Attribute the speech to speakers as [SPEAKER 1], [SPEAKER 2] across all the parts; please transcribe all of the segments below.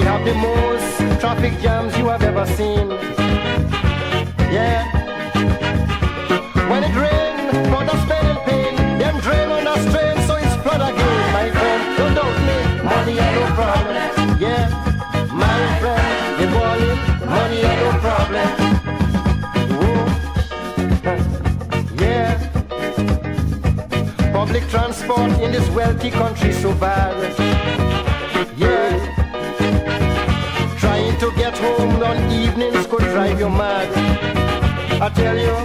[SPEAKER 1] We have the most traffic jams you have ever seen. Yeah. When it rains, brothers spending pain. Them drain on the strain, so it's flood again. My friend, don't doubt me. Money ain't no problem. Yeah. My friend, you balling. Money ain't no problem. Whoa. Yeah. Public transport in this wealthy country so bad. Yeah. Trying to get home on evenings could drive you mad. I tell you,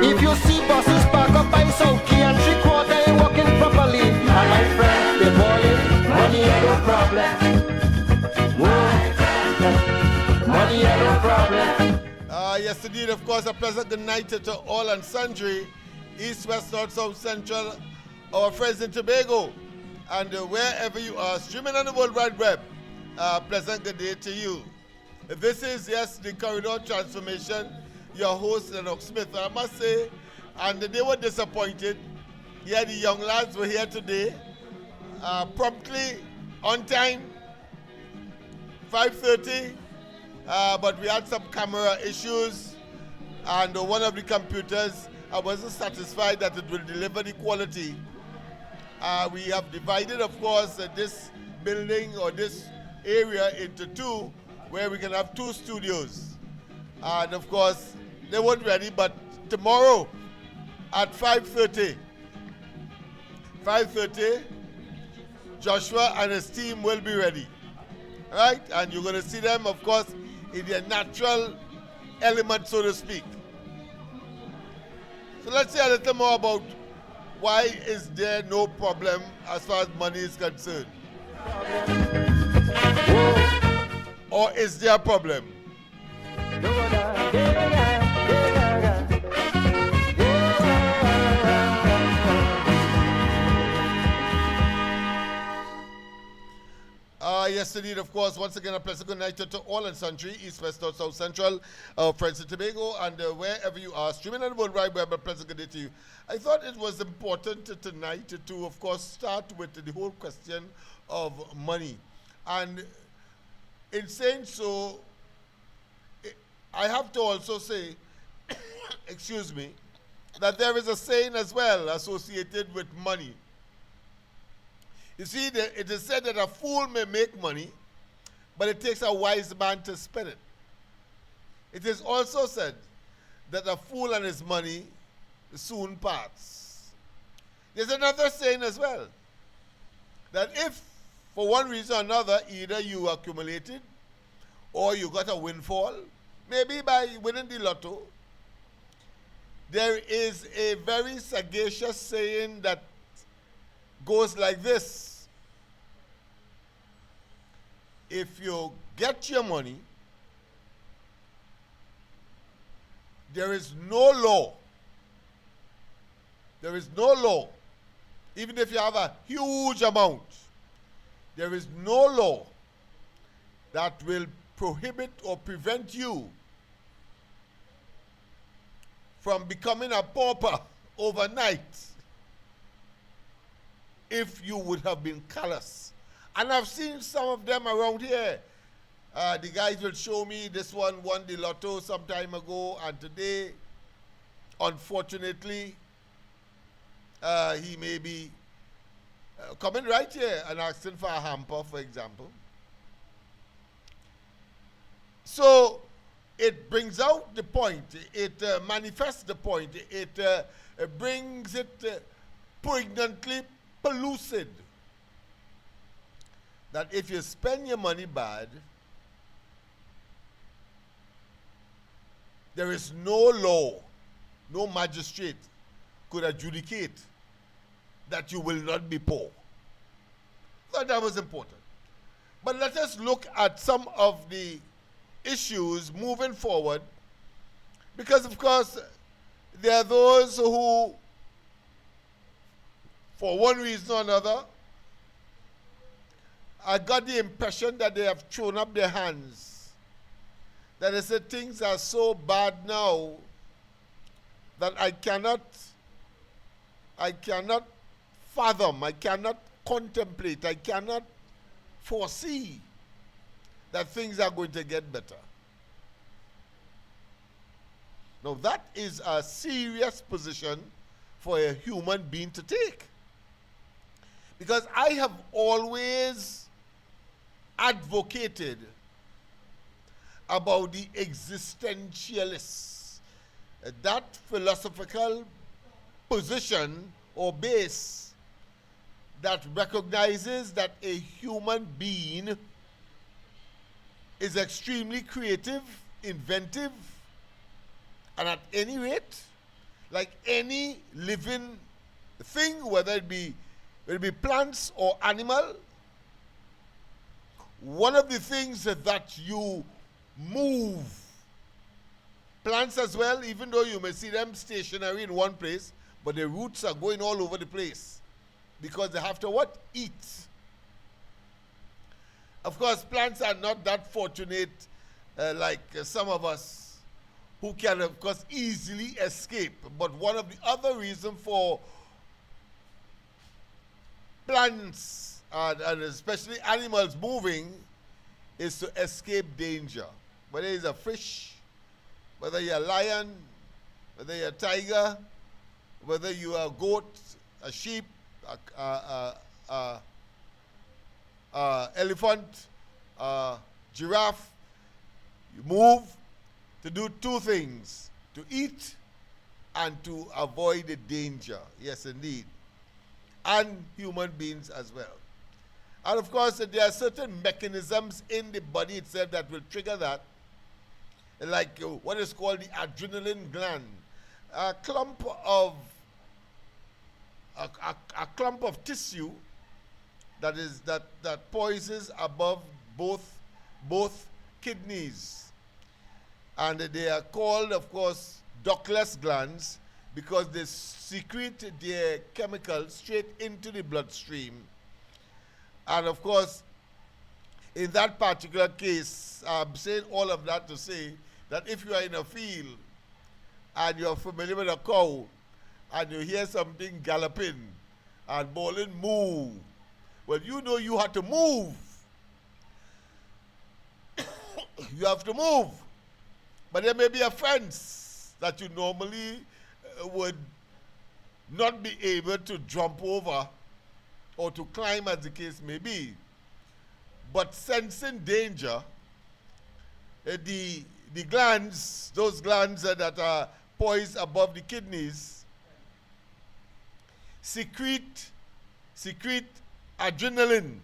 [SPEAKER 1] if you see buses park up by South Key and 3/4 ain't working properly, and my friend, they're balling, money ain't no problem. Whoa. Money ain't no problem.
[SPEAKER 2] Yes, indeed, of course, a pleasant good night to all and sundry, east, west, north, south, central, our friends in Tobago, and wherever you are, streaming on the World Wide Web. Pleasant good day to you. This is, yes, the Corridor Transformation, your host, Lennox Smith. I must say, and they were disappointed. Yeah, the young lads were here today, promptly, on time, 5:30, but we had some camera issues, and one of the computers, I wasn't satisfied that it will deliver the quality. We have divided, of course, this building or this area into two, where we can have two studios. And of course, they weren't ready, but tomorrow at 5:30, Joshua and his team will be ready. All right? And you're going to see them, of course, in their natural element, so to speak. So let's say a little more about why is there no problem as far as money is concerned. Or is there a problem? Yes, indeed, of course. Once again, a pleasant good night to all and sundry, east, west, north, south, central, friends in Tobago, and wherever you are, streaming on the World Wide Web, a pleasant good day to you. I thought it was important tonight to, of course, start with the whole question of money. And in saying so, I have to also say, excuse me, that there is a saying as well associated with money. You see, it is said that a fool may make money, but it takes a wise man to spend it. It is also said that a fool and his money soon parts. There's another saying as well, that if for one reason or another, either you accumulated or you got a windfall, maybe by winning the lotto, there is a very sagacious saying that goes like this. If you get your money, there is no law. There is no law. Even if you have a huge amount, there is no law that will prohibit or prevent you from becoming a pauper overnight if you would have been callous. And I've seen some of them around here. The guys will show me this one won the lotto some time ago, and today, unfortunately, he may be coming right here and asking for a hamper, for example. So it brings out the point, it manifests the point, it brings it poignantly pellucid that if you spend your money bad, there is no law, no magistrate could adjudicate that you will not be poor. I thought that was important. But let us look at some of the issues moving forward, because of course there are those who, for one reason or another, I got the impression that they have thrown up their hands. That they said things are so bad now that I cannot fathom, I cannot contemplate, I cannot foresee that things are going to get better. Now that is a serious position for a human being to take. Because I have always advocated about the existentialists. That philosophical position or base that recognizes that a human being is extremely creative, inventive, and at any rate, like any living thing, whether it be plants or animal, one of the things that you move, plants as well, even though you may see them stationary in one place, but their roots are going all over the place because they have to what? Eat. Of course, plants are not that fortunate like some of us who can, of course, easily escape. But one of the other reasons for plants and especially animals moving is to escape danger. Whether it's a fish, whether you're a lion, whether you're a tiger, whether you are a goat, a sheep, elephant, giraffe, you move to do two things: to eat and to avoid the danger. Yes, indeed. And human beings as well. And of course, there are certain mechanisms in the body itself that will trigger that, like what is called the adrenaline gland. A clump of tissue that poises above both kidneys, and they are called, of course, ductless glands, because they secrete their chemicals straight into the bloodstream. And of course, in that particular case, I'm saying all of that to say that if you are in a field and you're familiar with a cow and you hear something galloping and bawling, moo, well, you know you have to move. You have to move. But there may be a fence that you normally would not be able to jump over or to climb, as the case may be. But sensing danger, the glands, those glands that are poised above the kidneys, secrete adrenaline,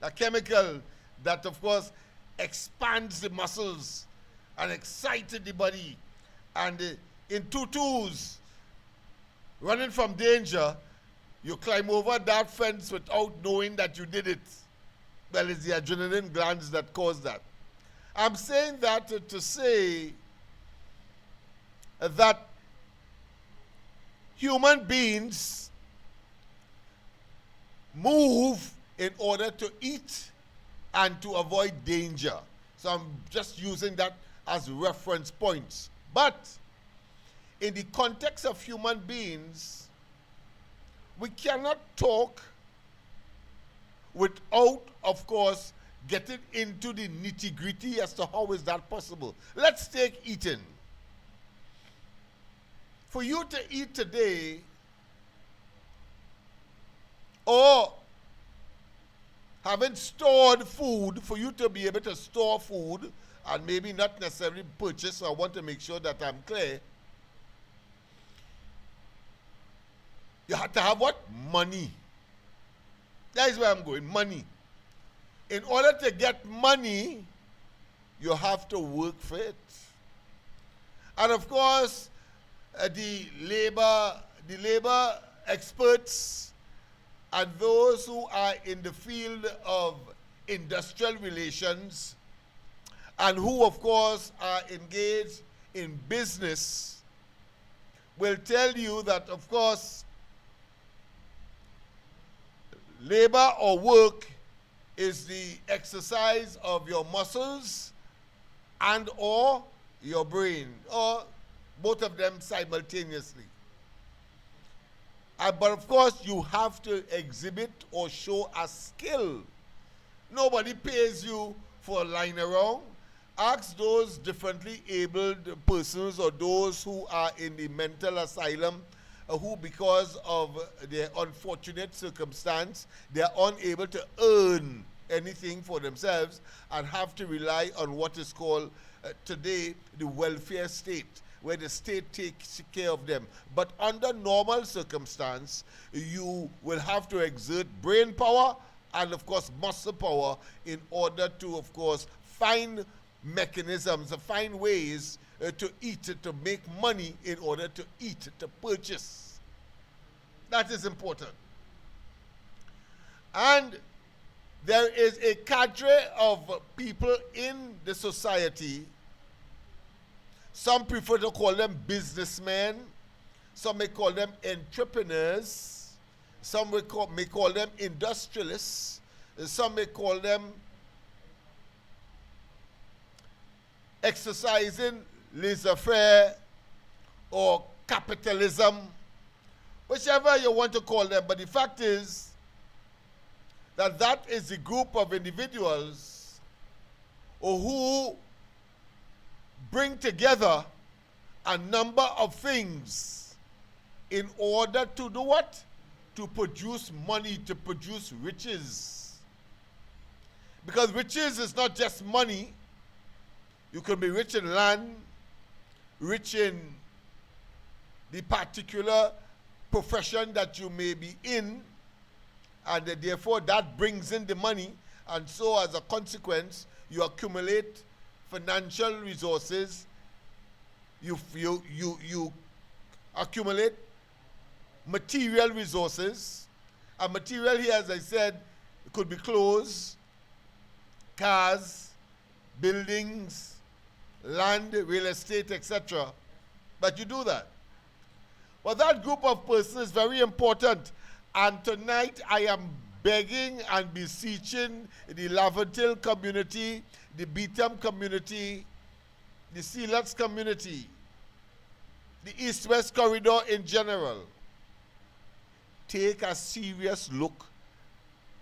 [SPEAKER 2] a chemical that, of course, expands the muscles and excites the body. And in tutus, running from danger, you climb over that fence without knowing that you did it. Well, it's the adrenaline glands that cause that. I'm saying that to say that human beings move in order to eat and to avoid danger. So I'm just using that as reference points. But in the context of human beings, we cannot talk without, of course, getting into the nitty-gritty as to how is that possible. Let's take eating. For you to eat today, or having stored food, for you to be able to store food, and maybe not necessarily purchase, so I want to make sure that I'm clear, you have to have what? Money. That is where I'm going, money. In order to get money, you have to work for it. And of course, the labor experts and those who are in the field of industrial relations and who, of course, are engaged in business will tell you that, of course, labor or work is the exercise of your muscles and or your brain, or both of them simultaneously. But of course, you have to exhibit or show a skill Nobody pays you for lying around. Ask those differently abled persons or those who are in the mental asylum who, because of their unfortunate circumstance, they are unable to earn anything for themselves and have to rely on what is called today the welfare state, where the state takes care of them. But under normal circumstance, you will have to exert brain power and, of course, muscle power in order to, of course, find mechanisms, find ways to eat, to make money in order to eat, to purchase. That is important. And there is a cadre of people in the society. Some prefer to call them businessmen. Some may call them entrepreneurs. Some may call them industrialists. Some may call them exercising laissez-faire or capitalism, whichever you want to call them. But the fact is that that is a group of individuals who bring together a number of things in order to do what? To produce money, to produce riches. Because riches is not just money. You can be rich in land, rich in the particular profession that you may be in, and therefore that brings in the money, and so as a consequence, you accumulate financial resources, you accumulate material resources. And material here, as I said, could be clothes, cars, buildings, land, real estate, etc. But you do that. Well, that group of persons is very important. And tonight I am begging and beseeching the Laventille community, the Beetham community, the Sealots community, the East-West corridor in general, take a serious look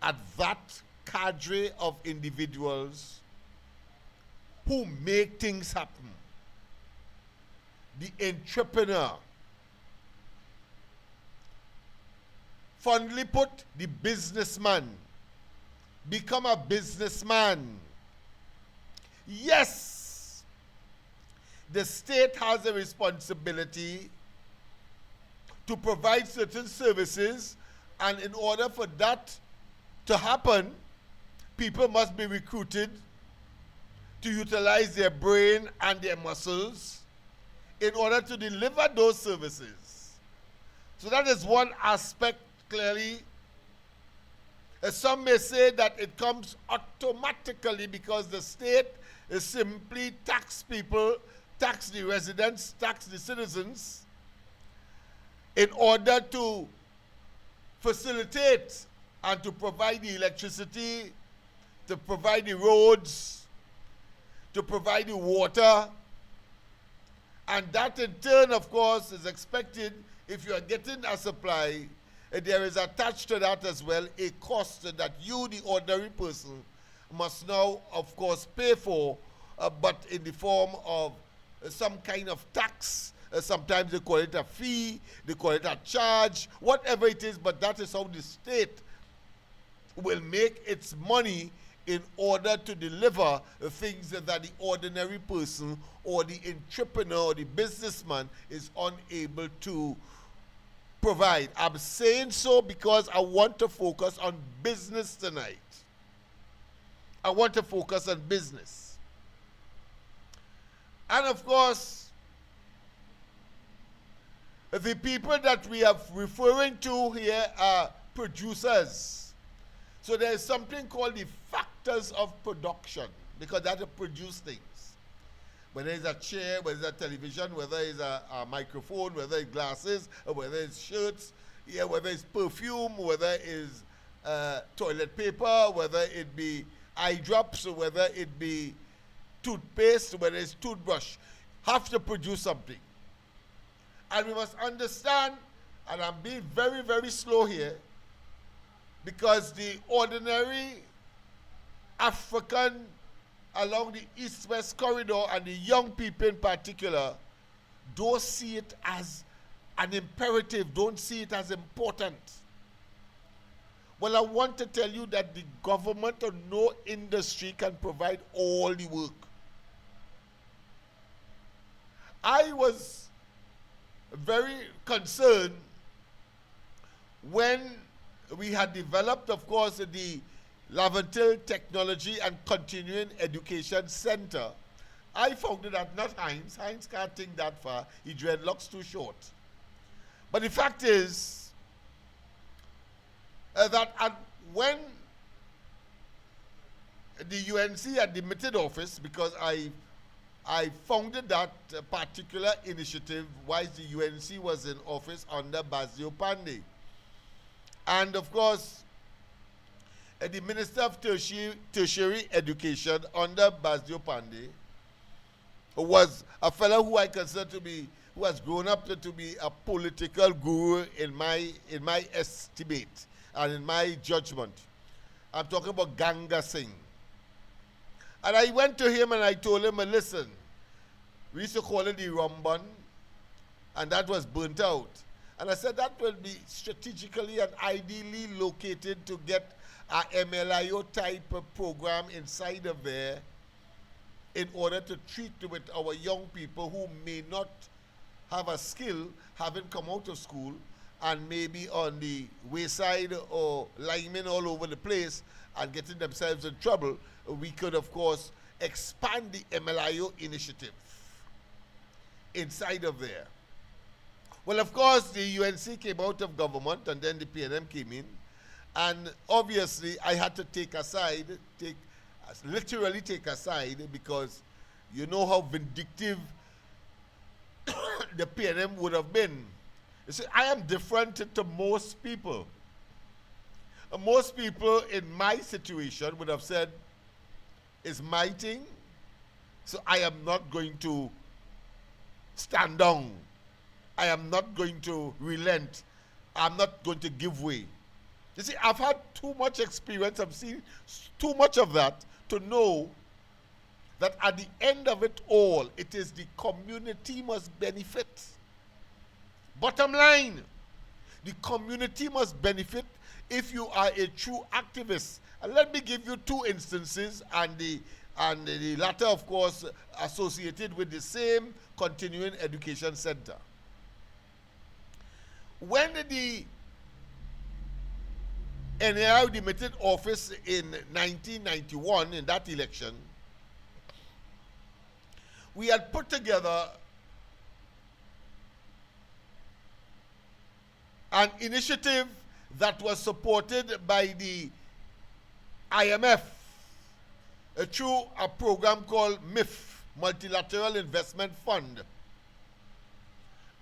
[SPEAKER 2] at that cadre of individuals who make things happen. The entrepreneur. Fondly put, the businessman. Become a businessman. Yes, the state has a responsibility to provide certain services, and in order for that to happen, people must be recruited to utilize their brain and their muscles in order to deliver those services. So that is one aspect, clearly. Some may say that it comes automatically because the state simply tax people, tax the residents, tax the citizens in order to facilitate and to provide the electricity, to provide the roads, to provide the water. And that in turn, of course, is expected if you are getting a supply. There is attached to that as well a cost that you, the ordinary person, must now, of course, pay for, but in the form of some kind of tax. Sometimes they call it a fee, they call it a charge, whatever it is, but that is how the state will make its money in order to deliver the things that the ordinary person or the entrepreneur or the businessman is unable to provide. I'm saying so because I want to focus on business tonight. I want to focus on business. And of course, the people that we are referring to here are producers. So there is something called the factors of production, because that will produce things. Whether it's a chair, whether it's a television, whether it's a microphone, whether it's glasses, or whether it's shirts, yeah, whether it's perfume, whether it's toilet paper, whether it be eye drops, or whether it be toothpaste, whether it's toothbrush, have to produce something. And we must understand, and I'm being very, very slow here, because the ordinary African along the east-west corridor, and the young people in particular, don't see it as an imperative, don't see it as important. Well, I want to tell you that the government or no industry can provide all the work. I was very concerned when we had developed, of course, the Laventil Technology and Continuing Education Center. I found that not Heinz. Heinz can't think that far. He dreadlocks too short. But the fact is that when the UNC had admitted office, because I founded that particular initiative while the UNC was in office under Basio Pandey. And of course, the Minister of Tertiary Education under Basio Pandey was a fellow who I consider to be, who has grown up to be a political guru in my estimate and in my judgment. I'm talking about Ganga Singh. And I went to him and I told him, listen, we used to call it the Ramban, and that was burnt out. And I said that will be strategically and ideally located to get a MLIO type of program inside of there in order to treat with our young people who may not have a skill, having come out of school, and maybe on the wayside or linemen all over the place and getting themselves in trouble. We could, of course, expand the MLIO initiative inside of there. Well, of course, the UNC came out of government, and then the PNM came in. And obviously, I had to literally take aside, because you know how vindictive the PNM would have been. You see, I am different to most people. Most people in my situation would have said, it's my thing, so I am not going to stand down. I am not going to relent. I'm not going to give way. You see, I've had too much experience. I've seen too much of that to know that at the end of it all, it is the community must benefit. Bottom line, the community must benefit if you are a true activist. And let me give you two instances, and the latter, of course, associated with the same continuing education center. When the NAI demitted office in 1991, in that election, we had put together an initiative that was supported by the IMF through a program called MIF, Multilateral Investment Fund.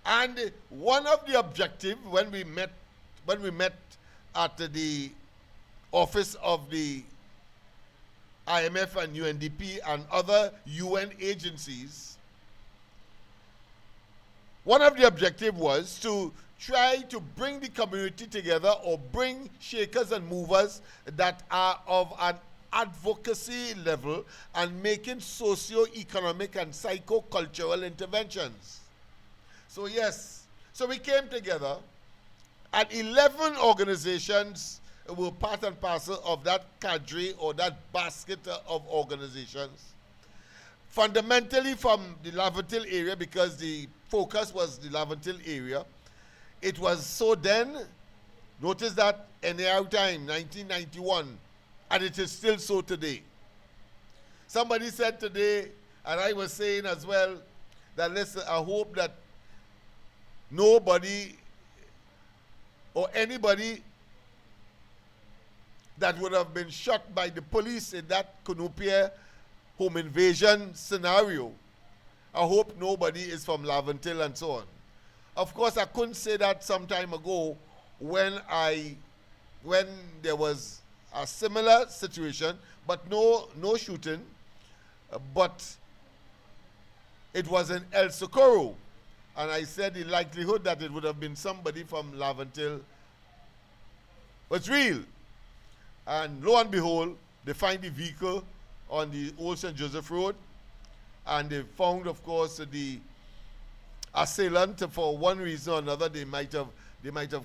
[SPEAKER 2] And one of the objectives when we met at the office of the IMF and UNDP and other UN agencies, one of the objectives was to try to bring the community together, or bring shakers and movers that are of an advocacy level and making socio-economic and psycho-cultural interventions. So yes, so we came together, and 11 organizations were part and parcel of that cadre, or that basket of organizations. Fundamentally from the Laventil area, because the focus was the Laventil area. It was so then, notice that NAR time, 1991, and it is still so today. Somebody said today, and I was saying as well, that listen, I hope that nobody or anybody that would have been shot by the police in that Cunupia home invasion scenario, I hope nobody is from Laventil and so on. Of course, I couldn't say that some time ago when there was a similar situation, but no shooting, but it was in El Socorro. And I said the likelihood that it would have been somebody from Laventil was real. And lo and behold, they find the vehicle on the Old St. Joseph Road, and they found, of course, the assailant. For one reason or another, they might have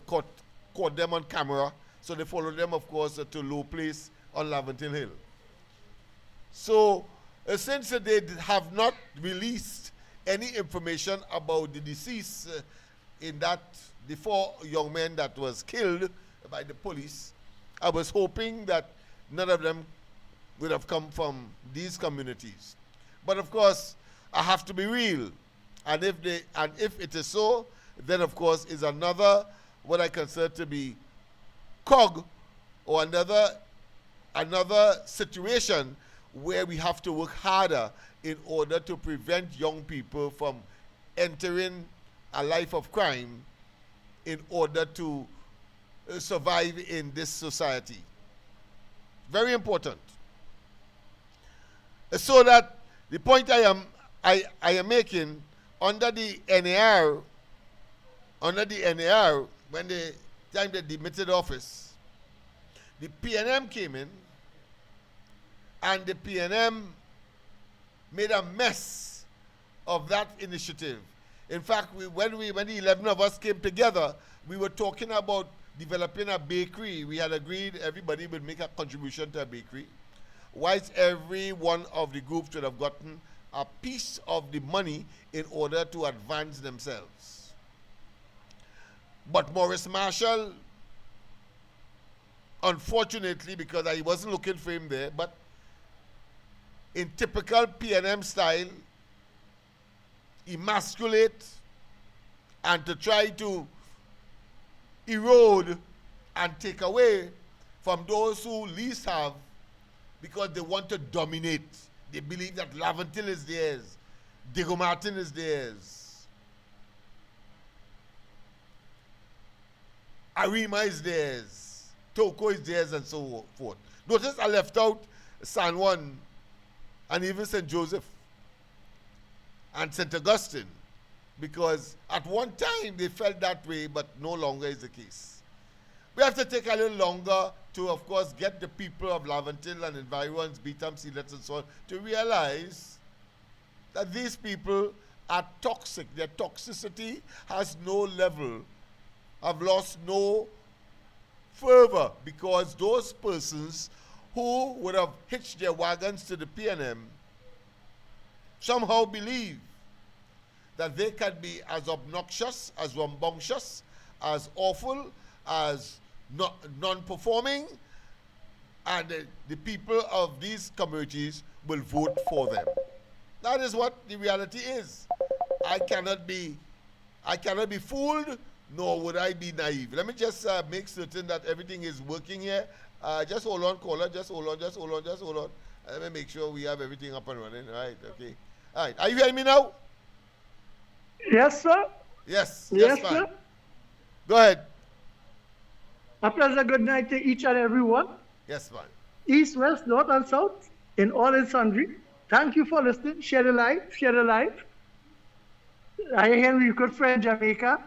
[SPEAKER 2] caught them on camera. So they followed them, of course, to Low Place on Laventille Hill. So since they have not released any information about the deceased in that the 4 young men that was killed by the police, I was hoping that none of them would have come from these communities. But of course, I have to be real. And if it is so, then of course is another what I consider to be cog, or another situation where we have to work harder in order to prevent young people from entering a life of crime in order to survive in this society. Very important. So that the point I am making, under the NAR, when the time they demitted office, the PNM came in, and the PNM made a mess of that initiative. In fact, when the 11 of us came together, we were talking about developing a bakery. We had agreed everybody would make a contribution to a bakery, whilst every one of the groups would have gotten a piece of the money in order to advance themselves. But Maurice Marshall, unfortunately, because I wasn't looking for him there, but in typical PNM style, emasculate and to try to erode and take away from those who least have, because they want to dominate. They believe that Laventille is theirs, Diego Martin is theirs, Arima is theirs, Toko is theirs, and so forth. Notice I left out San Juan and even St. Joseph and St. Augustine, because at one time they felt that way, but no longer is the case. We have to take a little longer to, of course, get the people of Laventille and environs, Beetham, Sealets, and so on, to realize that these people are toxic. Their toxicity has no level, have lost no fervor, because those persons who would have hitched their wagons to the PNM somehow believe that they can be as obnoxious, as rambunctious, as awful, as non-performing, and the people of these communities will vote for them. That is what the reality is. I cannot be fooled, nor would I be naive. Let me just make certain that everything is working here. Just hold on, caller. Just hold on. Let me make sure we have everything up and running. All right, okay. All right, are you hearing me now?
[SPEAKER 3] Yes, sir.
[SPEAKER 2] Yes,
[SPEAKER 3] Yes,
[SPEAKER 2] fine.
[SPEAKER 3] sir.
[SPEAKER 2] Go ahead.
[SPEAKER 3] A pleasant good night to each and every one.
[SPEAKER 2] Yes, fine.
[SPEAKER 3] East, west, north, and south, in all and sundry. Thank you for listening. Share the life. Share the life. I hear your good friend Jamaica.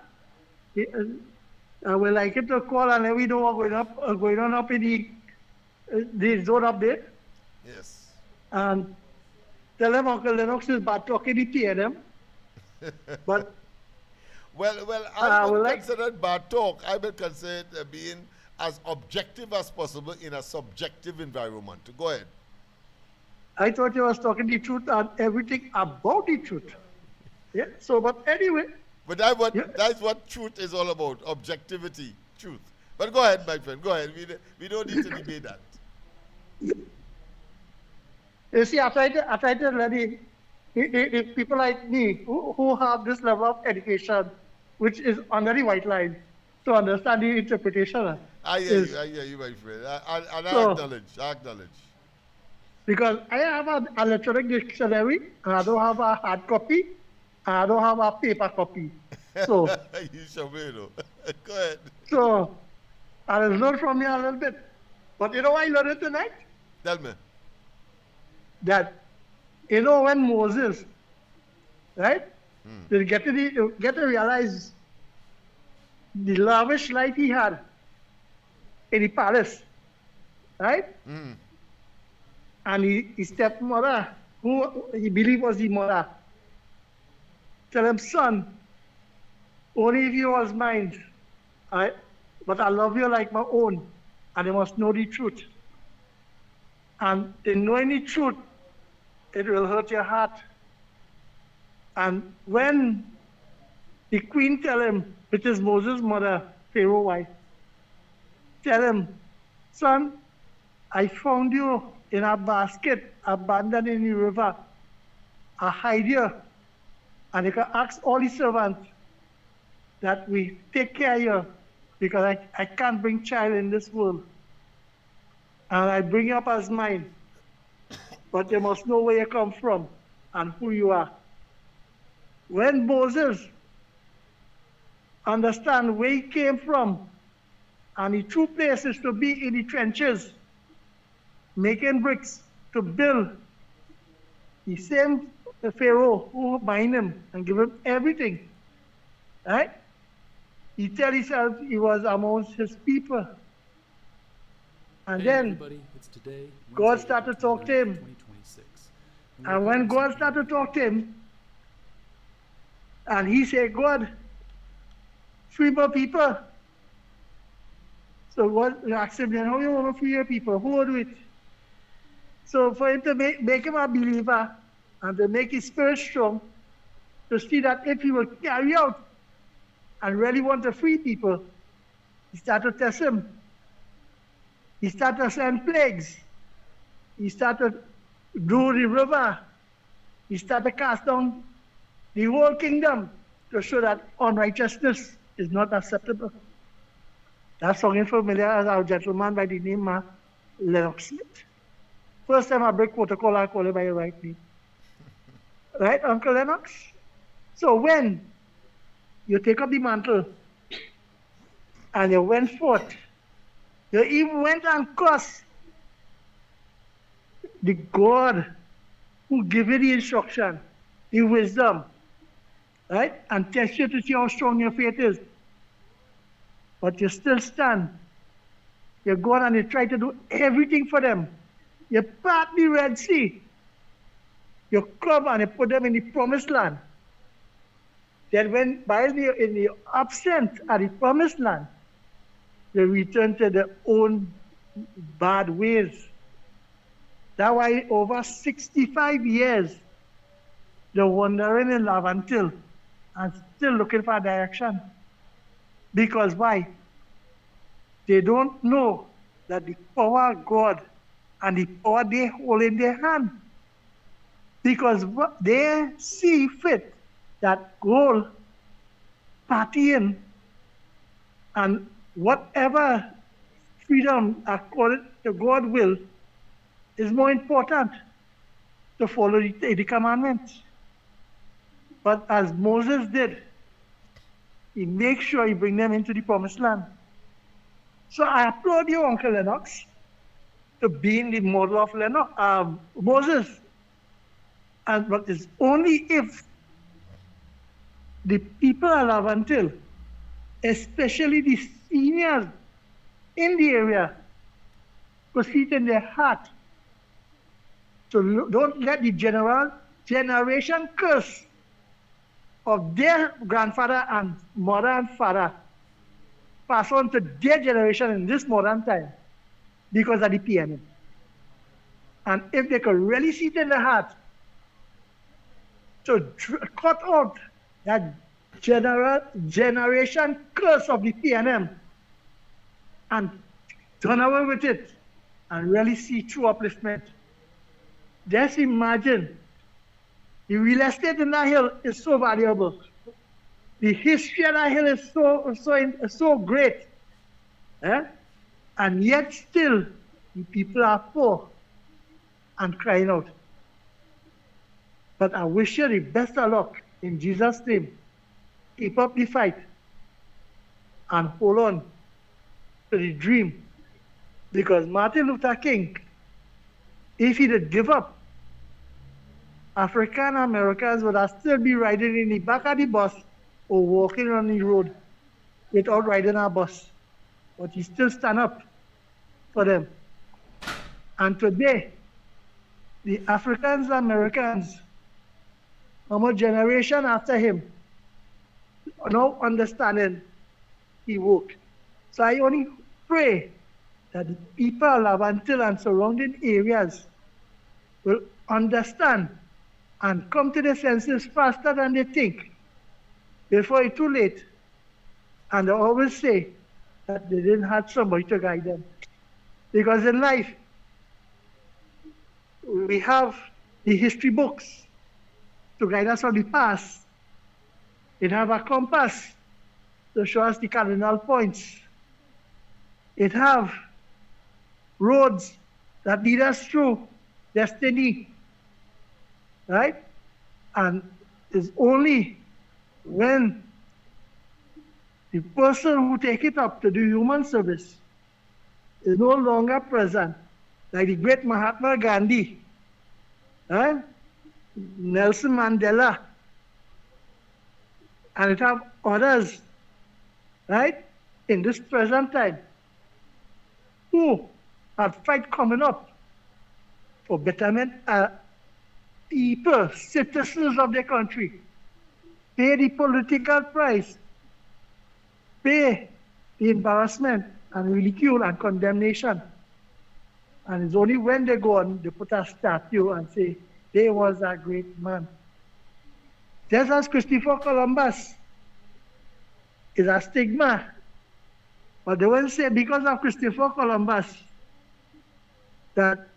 [SPEAKER 3] I would like it to call and let me know what's going on up in the zone update.
[SPEAKER 2] Yes.
[SPEAKER 3] And tell them Uncle Lennox is bad talking the PNM. But
[SPEAKER 2] well, I would consider it bad talk. I would consider it being as objective as possible in a subjective environment. Go ahead.
[SPEAKER 3] I thought you was talking the truth and everything about the truth. Yeah. So, but anyway.
[SPEAKER 2] But that's what truth is all about. Objectivity, truth. But go ahead, my friend. Go ahead. We don't need to debate that.
[SPEAKER 3] You see, I try to let the people like me who have this level of education, which is under the white line, to understand the interpretation.
[SPEAKER 2] I hear you, my friend. I acknowledge.
[SPEAKER 3] Because I have an electronic dictionary, and I don't have a hard copy, and I don't have a paper copy. So,
[SPEAKER 2] you should be, though. Go ahead.
[SPEAKER 3] So, I learned from you a little bit. But you know what I learned tonight?
[SPEAKER 2] Tell me.
[SPEAKER 3] That, you know, when Moses, right, they get to realize the lavish life he had in the palace, right? And his stepmother, who he believed was the mother, tell him, son, only if you was mine, but I love you like my own, and you must know the truth. And in knowing the truth, it will hurt your heart. And when the queen tell him, which is Moses' mother, Pharaoh's wife, tell him, son, I found you in a basket abandoned in the river. I hide you. And you can ask all the servants that we take care of you because I can't bring child in this world. And I bring you up as mine. But you must know where you come from and who you are. When Moses understand where he came from and the true place is to be in the trenches, making bricks to build, the same Pharaoh who bind him and give him everything, right? He tell himself he was amongst his people. And then
[SPEAKER 4] it's today,
[SPEAKER 3] God started to talk to him.
[SPEAKER 4] 2026.
[SPEAKER 3] And when God started to talk to him, and he said, God, free my people. So God asked him, then how you want to free your people? Who will do it? So for him to make him a believer and to make his spirit strong, to see that if he will carry out and really want to free people, he started to test him. He started to send plagues. He started to do the river. He started to cast down the whole kingdom to show that unrighteousness is not acceptable. That song is familiar as our gentleman by the name of Lennox. First time I break protocol, I call it by your right name. Right, Uncle Lennox? So when you take up the mantle and you went forth, you even went and cursed the God who gave you the instruction, the wisdom, right? And test you to see how strong your faith is. But you still stand. You go on and you try to do everything for them. You part the Red Sea. You come and you put them in the promised land. Then when in the absence of the promised land, they return to their own bad ways. That's why over 65 years, they're wandering in Lavantil and still looking for direction. Because why? They don't know that the power of God and the power they hold in their hand. Because they see fit that gold, partying, and whatever freedom according to God's will is more important to follow the commandments. But as Moses did, he makes sure he bring them into the promised land. So I applaud you, Uncle Lennox, to being the model of Moses. But it's only if the people of Lavantil, especially the seniors in the area, proceed in their heart. So don't let the generation curse of their grandfather and mother and father pass on to their generation in this modern time because of the PNM. And if they could really see it in their heart to cut out that generation curse of the PNM and done away with it and really see true upliftment. Just imagine, the real estate in that hill is so valuable. The history of that hill is so great. And yet still, the people are poor and crying out. But I wish you the best of luck in Jesus' name. Keep up the fight and hold on to the dream. Because Martin Luther King, if he did give up, African Americans would have still be riding in the back of the bus or walking on the road without riding a bus. But he still stand up for them. And today, the Africans and Americans, almost generation after him, now understanding he worked. So I only pray that the people of Lavantil and surrounding areas will understand and come to their senses faster than they think before it's too late. And they always say that they didn't have somebody to guide them. Because in life, we have the history books to guide us from the past. It have a compass to show us the cardinal points. It have roads that lead us through destiny, right? And it's only when the person who take it up to do human service is no longer present, like the great Mahatma Gandhi, right? Nelson Mandela, and it have others, right, in this present time, who have fight coming up for betterment people, citizens of the country, pay the political price, pay the embarrassment and ridicule and condemnation. And it's only when they go on, they put a statue and say, they was a great man. Just as Christopher Columbus is a stigma, but they will say because of Christopher Columbus that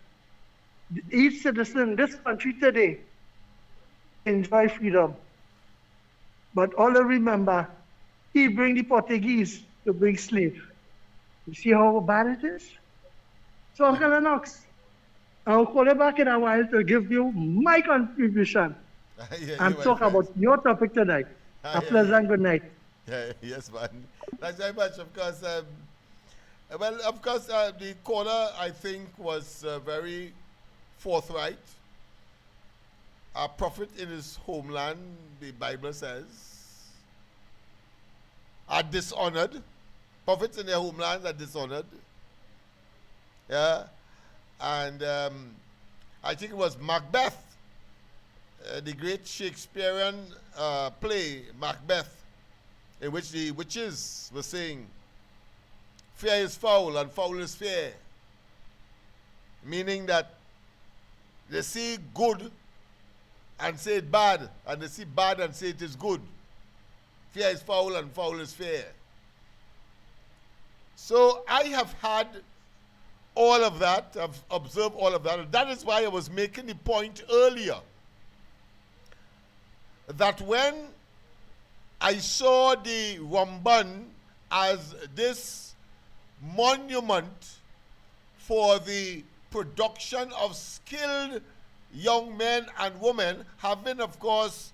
[SPEAKER 3] each citizen in this country today enjoy freedom. But all remember, he bring the Portuguese to bring slave. You see how bad it is? So Uncle Lennox, I'll call you back in a while to give you my contribution and talk about your topic tonight. A pleasant good night.
[SPEAKER 2] Yes, man. Thanks very much. Of course, the caller, I think, was very forthright. A prophet in his homeland, the Bible says, are dishonored. Prophets in their homelands are dishonored. Yeah. And I think it was Macbeth, the great Shakespearean play, Macbeth, in which the witches were saying, fear is foul and foul is fear. Meaning that they see good and say it bad, and they see bad and say it is good. Fear is foul and foul is fear. So I have had all of that, I've observed all of that, and that is why I was making the point earlier that when I saw the Ramban as this monument for the production of skilled young men and women, having, of course,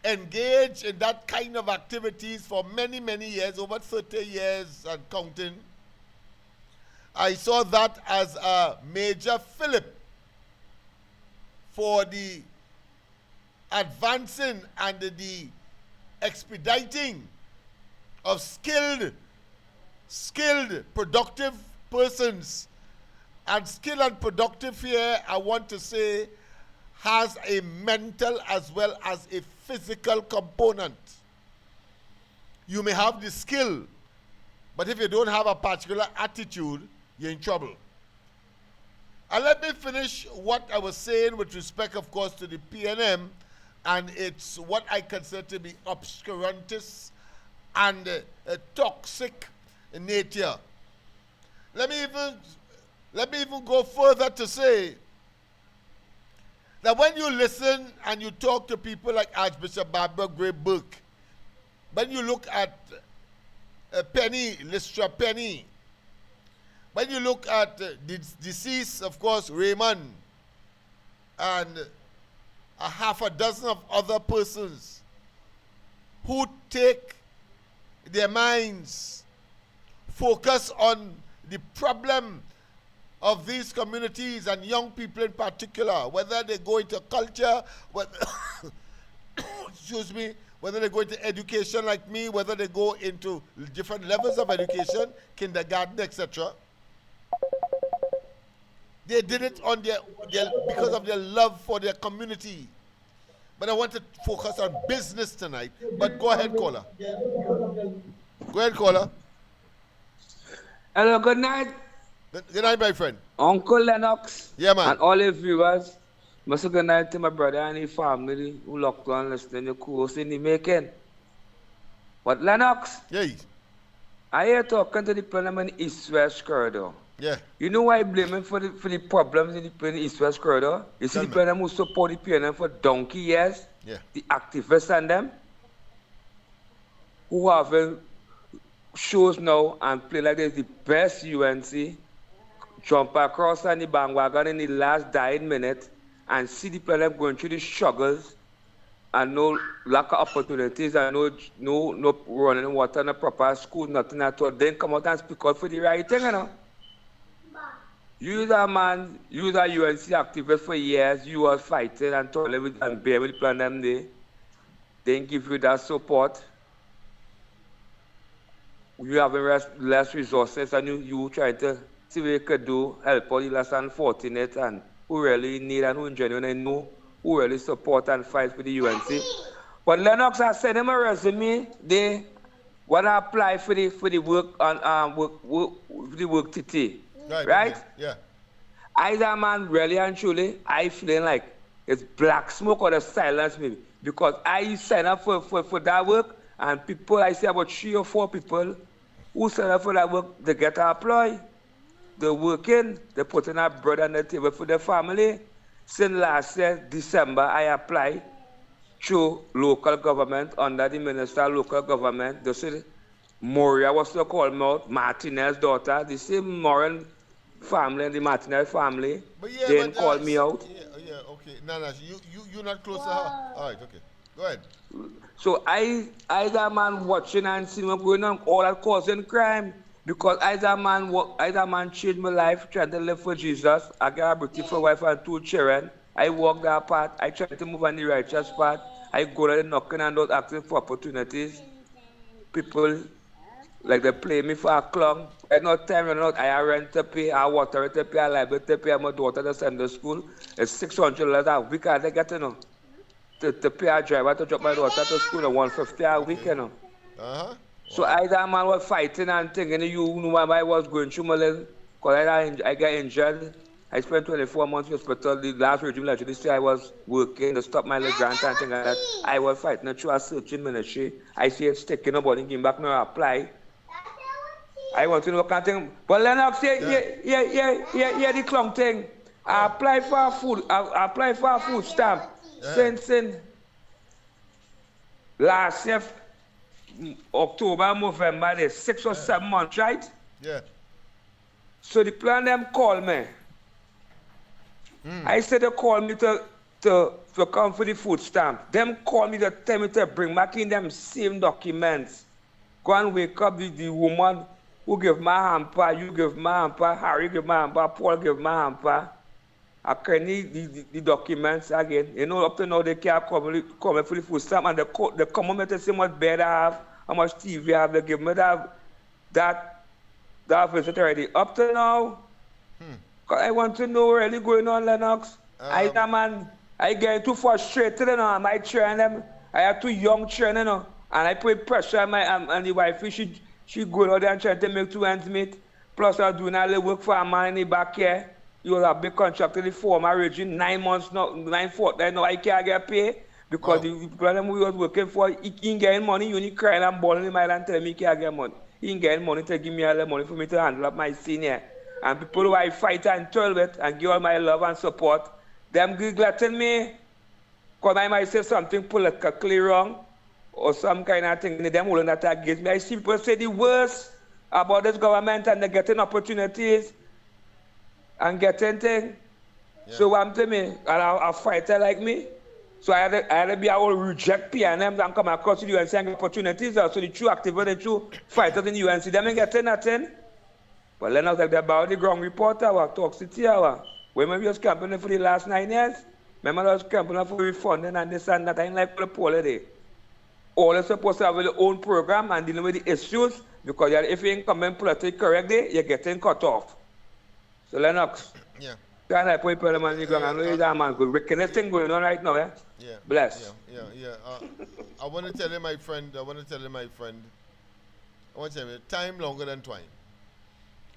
[SPEAKER 2] engaged in that kind of activities for many, many years, over 30 years and counting, I saw that as a major fillip for the advancing and the expediting of skilled, productive persons. And skilled and productive here, I want to say, has a mental as well as a physical component. You may have the skill, but if you don't have a particular attitude, you're in trouble. And let me finish what I was saying with respect, of course, to the PNM, and it's what I consider to be obscurantist and toxic in nature. Let me even go further to say that when you listen and you talk to people like Archbishop Barbara Gray Burke, when you look at Penny, Lystra Penny, when you look at the deceased, of course, Raymond, and a half a dozen of other persons who take their minds, focus on the problem of these communities and young people in particular, whether they go into culture, whether, excuse me, whether they go into education like me, whether they go into different levels of education, kindergarten, etc. They did it on their because of their love for their community. But I want to focus on business tonight. But go ahead, caller. Go ahead, caller.
[SPEAKER 4] Hello, good night,
[SPEAKER 2] Good night, my friend.
[SPEAKER 4] Uncle Lennox.
[SPEAKER 2] Yeah, man.
[SPEAKER 4] And all the viewers. Must good night to my brother and his family who locked on listening to course in the making. But Lennox,
[SPEAKER 2] Yeah.
[SPEAKER 4] I hear talking to the Parliament East-West corridor.
[SPEAKER 2] Yeah.
[SPEAKER 4] You know why I blame him for the problems in the East-West corridor? You see
[SPEAKER 2] Tell
[SPEAKER 4] the
[SPEAKER 2] me.
[SPEAKER 4] Parliament who support the PNM for donkey years?
[SPEAKER 2] Yeah.
[SPEAKER 4] The activists and them who have shows now and play like they're the best UNC, jump across on the bandwagon in the last dying minute and see the PNM going through the struggles and no lack of opportunities and no running water, no proper school, nothing at all. Then come out and speak out for the right thing, you know. You a man, you a UNC activist for years, you was fighting and toiling with and bear with the PNM there. They give you that support. You have less resources and you try to see what you could do, help all the less unfortunate and who really need and who genuinely know who really support and fight for the UNC. But Lennox has sent him a resume. They want to apply for the work on the work TT. Right?
[SPEAKER 2] Okay. Yeah.
[SPEAKER 4] I that man really and truly, I feeling like it's black smoke or the silence maybe. Because I sign up for that work and people, I see about 3 or 4 people who sign up for that work, they get employed. They're working, they're putting a bread on the table for their family. Since last year, December, I applied through local government, under the Minister of Local Government. They said, Moria was to call me out, Martinez's daughter, the same Moran family, the Martinez family,
[SPEAKER 2] But yeah,
[SPEAKER 4] then called me out.
[SPEAKER 2] Yeah, okay. Nana, you're not close to her. All right, okay. Go ahead.
[SPEAKER 4] So I that man watching and seeing what's going on, all that causing crime. Because I that man changed my life, trying to live for Jesus. I got a beautiful wife and 2 children. I walk that path. I try to move on the righteous path. I go there knocking and not asking for opportunities. People like they play me for a clown. I no time running out. I rent to pay, I water to pay, I library to pay, my daughter to send to school. It's $600 a week I get to pay a driver to drop my daughter to school and $150 a week,
[SPEAKER 2] Uh-huh.
[SPEAKER 4] So I that man was fighting and thinking, you know what I was going through my little, because I got injured. I spent 24 months in hospital. The last regime actually said I was working to stop my little grant and things like that. I was fighting through a searching ministry. I see it sticking, nobody came back, no apply. I want to know what kind of thing. But Lennox, yeah, the clown thing. I applied for a food stamp since last year, October, November, there's 6 or 7 months, right?
[SPEAKER 2] Yeah.
[SPEAKER 4] So the plan them call me. I said they call me to come for the food stamp. Them call me to tell me to bring back in them same documents. Go and wake up the woman who give my hamper, you give my hamper, Harry give my hamper, Paul give my hamper. I can need the documents again. You know, up to now they can't come for the food stamp and they come on me to see how much bed I have, how much TV I have. They give me that visit already. Up to now, cause I want to know what really going on, Lennox. I get too frustrated, you know, my children, them, I have 2 young children, you know, and I put pressure on the wife. She going out there and trying to make 2 ends meet. Plus I'm doing a little work for a man in the back here. You will have big contract in the former region, 9 months, 9 fortnights, now I can't get paid. Because the problem we was working for, he ain't getting money, you need crying and balling in my land telling me he can't get money. He ain't getting money to give me all the money for me to handle up my senior. And people who I fight and toil with and give all my love and support, them neglecting me. Because I might say something politically wrong or some kind of thing, them holding that against me. I see people say the worst about this government and they're getting opportunities and getting things. Yeah. So I'm telling me, and a fighter like me, so I had to be able to reject PNM and come across the UNC and get opportunities. So the true activists, the true fighters in the UNC, them ain't getting nothing. But then I was like about the ground reporter, Talk City, when we was campaigning for the last 9 years, remember I was campaigning for refunding and this and that. I ain't like for the polity. All are supposed to have their own program and dealing with the issues, because if you ain't coming politically correctly, you're getting cut off. So Lennox, Can I put people man, you go and know that man good. Wickedness thing going on right now, eh?
[SPEAKER 2] Yeah.
[SPEAKER 4] Bless.
[SPEAKER 2] Yeah. I want to tell you, my friend. I want to tell you, time longer than twine.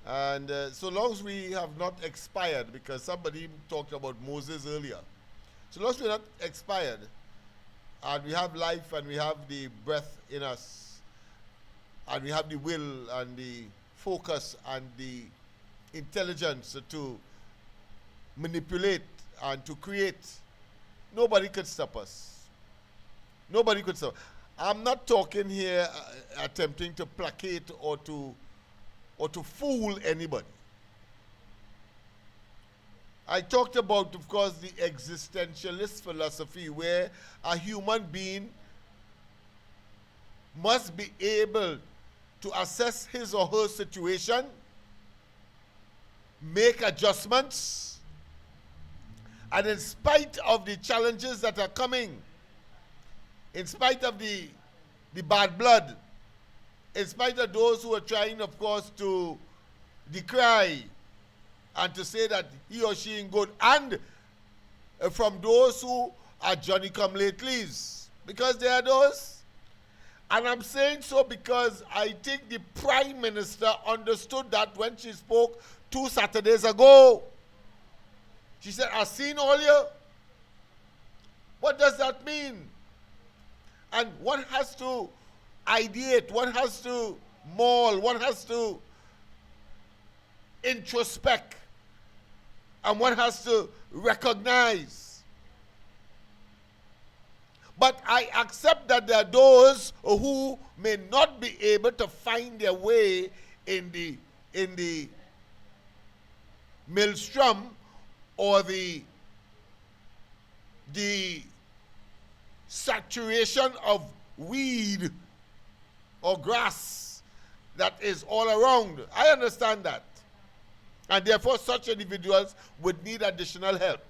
[SPEAKER 2] And so long as we have not expired, because somebody talked about Moses earlier. So long as we're not expired, and we have life, and we have the breath in us, and we have the will, and the focus, and the intelligence to manipulate and to create, nobody could stop us. Nobody could stop. I'm not talking here attempting to placate or to fool anybody. I talked about, of course, the existentialist philosophy where a human being must be able to assess his or her situation, make adjustments, and in spite of the challenges that are coming, in spite of the bad blood, in spite of those who are trying, of course, to decry and to say that he or she ain't good, and from those who are Johnny-come-latelys, because there are those. And I'm saying so because I think the Prime Minister understood that when she spoke 2 Saturdays ago. She said, I've seen all you. What does that mean? And one has to ideate, one has to maul, one has to introspect, and one has to recognize. But I accept that there are those who may not be able to find their way in the maelstrom or the saturation of weed or grass that is all around. I understand that. And therefore, such individuals would need additional help.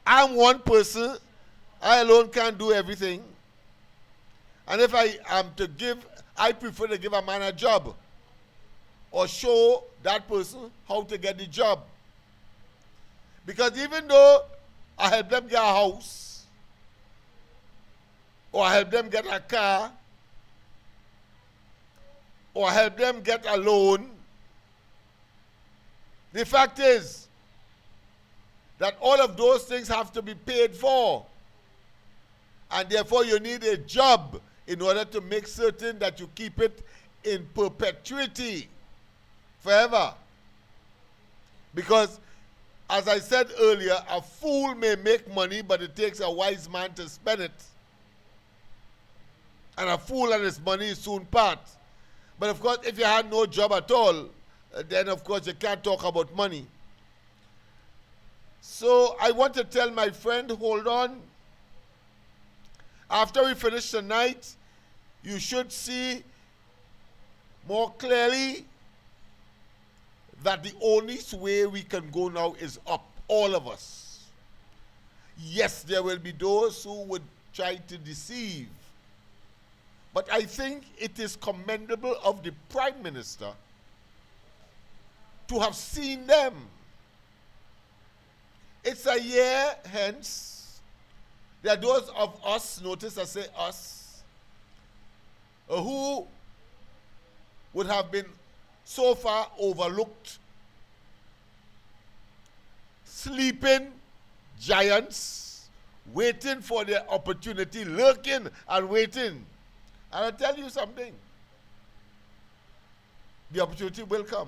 [SPEAKER 2] I'm one person. I alone can't do everything. And if I am to give, I prefer to give a man a job or show that person how to get the job. Because even though I help them get a house or I help them get a car or I help them get a loan, the fact is that all of those things have to be paid for. And therefore you need a job in order to make certain that you keep it in perpetuity forever. Because, as I said earlier, a fool may make money, but it takes a wise man to spend it. And a fool and his money soon part. But of course, if you had no job at all, then of course you can't talk about money. So I want to tell my friend, hold on. After we finish tonight, you should see more clearly that the only way we can go now is up, all of us. Yes, there will be those who would try to deceive. But I think it is commendable of the Prime Minister to have seen them. It's a year hence. There are those of us, notice I say us, who would have been so far overlooked, sleeping giants, waiting for their opportunity, lurking and waiting. And I'll tell you something. The opportunity will come.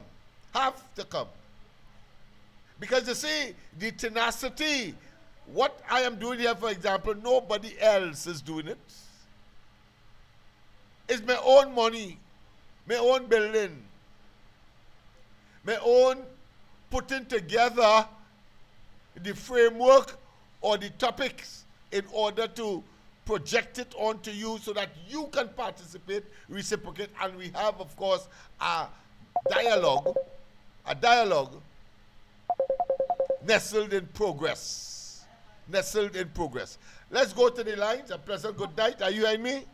[SPEAKER 2] Have to come. Because you see, the tenacity, what I am doing here, for example, nobody else is doing it. It's my own money, my own building, my own putting together the framework or the topics in order to project it onto you so that you can participate, reciprocate, and we have, of course, a dialogue nestled in progress. Nestled in progress. Let's go to the lines. A pleasant good night. Are you hearing me?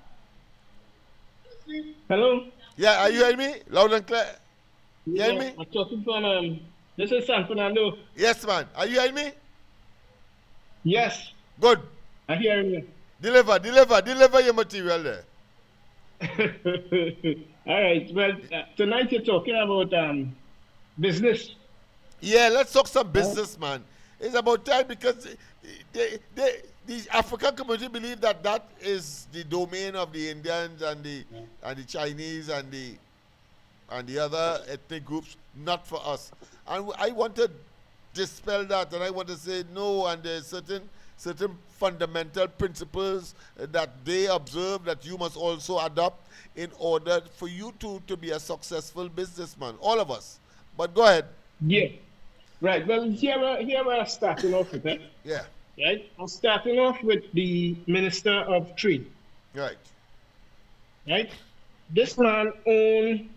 [SPEAKER 5] Hello?
[SPEAKER 2] Yeah, are you hearing me? Loud and clear. You hearing me?
[SPEAKER 5] I'm talking from This is San Fernando.
[SPEAKER 2] Yes, man. Are you hearing me?
[SPEAKER 5] Yes,
[SPEAKER 2] Good.
[SPEAKER 5] I hear you.
[SPEAKER 2] Deliver your material there.
[SPEAKER 5] All right. Well, tonight you're talking about business.
[SPEAKER 2] Yeah, let's talk some
[SPEAKER 5] Right?
[SPEAKER 2] business, man. It's about time because the African community believe that that is the domain of the Indians and the Chinese and the other ethnic groups, not for us. And I want to dispel that, and I want to say no. And there's certain fundamental principles that they observe that you must also adopt in order for you to be a successful businessman. All of us. But go ahead.
[SPEAKER 5] Yeah. Right. Well, here we're starting off with it.
[SPEAKER 2] Yeah.
[SPEAKER 5] Right. I'm starting off with the Minister of Trade.
[SPEAKER 2] Right.
[SPEAKER 5] Right. This man owned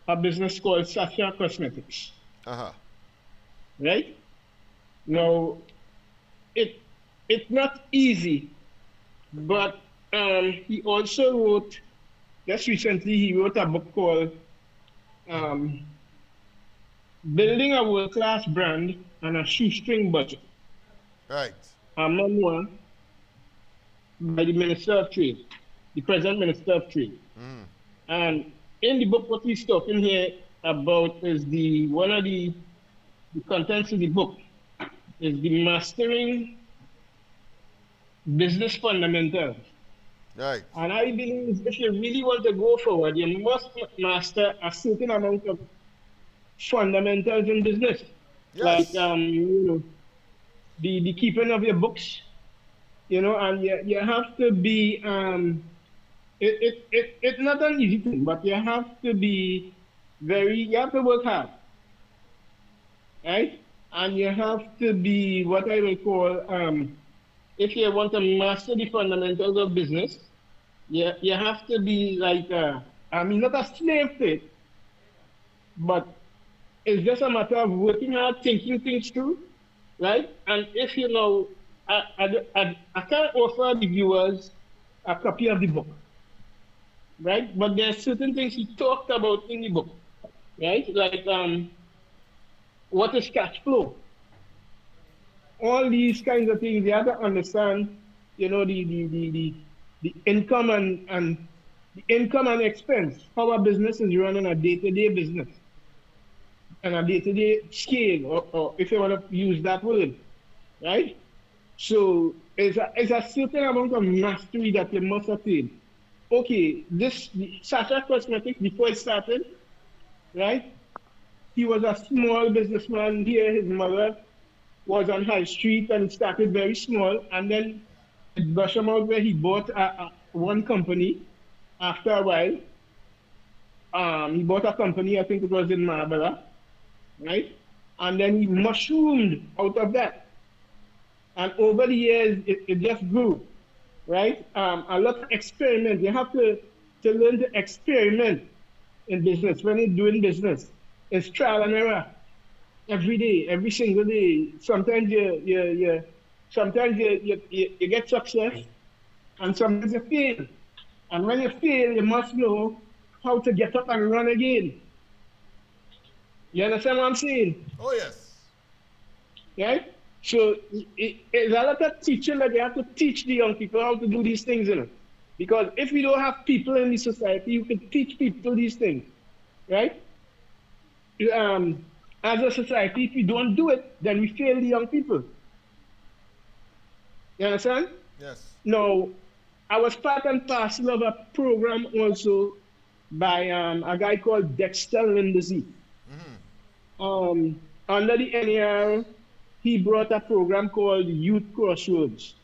[SPEAKER 5] a business called Sasha Cosmetics.
[SPEAKER 2] Uh-huh.
[SPEAKER 5] Right. Now, it's not easy, but he also wrote. Just recently, he wrote a book called Building a World-Class Brand on a Shoestring Budget,
[SPEAKER 2] Right.
[SPEAKER 5] a memoir by the Minister of Trade, the present Minister of Trade. And in the book, what he's talking here about is one of the contents of the book is the mastering business fundamentals.
[SPEAKER 2] Right.
[SPEAKER 5] And I believe if you really want to go forward, you must master a certain amount of fundamentals in business.
[SPEAKER 2] Yes.
[SPEAKER 5] Like the keeping of your books, and you have to be it's not an easy thing, but you have to be you have to work hard. Right? And you have to be what I will call if you want to master the fundamentals of business, you have to be like not a slave to it, but it's just a matter of working hard, thinking things through, right? And if I can't offer the viewers a copy of the book, right? But there are certain things he talked about in the book, right? Like what is cash flow? All these kinds of things, you have to understand, the income and the income and expense, how a business is run on a day-to-day business and a day-to-day scale, or if you want to use that word, right? So it's a certain amount of mastery that you must attain. Okay, Sasha Cosmetics, before it started, right? He was a small businessman here. His mother was on High Street and started very small, and then it brushed him out where he bought one company. After a while, he bought a company, I think it was in Marbella, right? And then he mushroomed out of that. And over the years, it just grew, right? A lot of experiment. You have to learn to experiment in business. When you're doing business, it's trial and error. Every day, every single day. Sometimes you get success, and sometimes you fail. And when you fail, you must know how to get up and run again. You understand what I'm saying?
[SPEAKER 2] Oh, yes.
[SPEAKER 5] Right? So it's a lot of teaching that you have to teach the young people how to do these things, Because if we don't have people in the society who can teach people these things, right? As a society, if we don't do it, then we fail the young people. You understand?
[SPEAKER 2] Yes.
[SPEAKER 5] Now, I was part and parcel of a program also by a guy called Dexter Lindsay. Under the NAR, he brought a program called Youth Crossroads.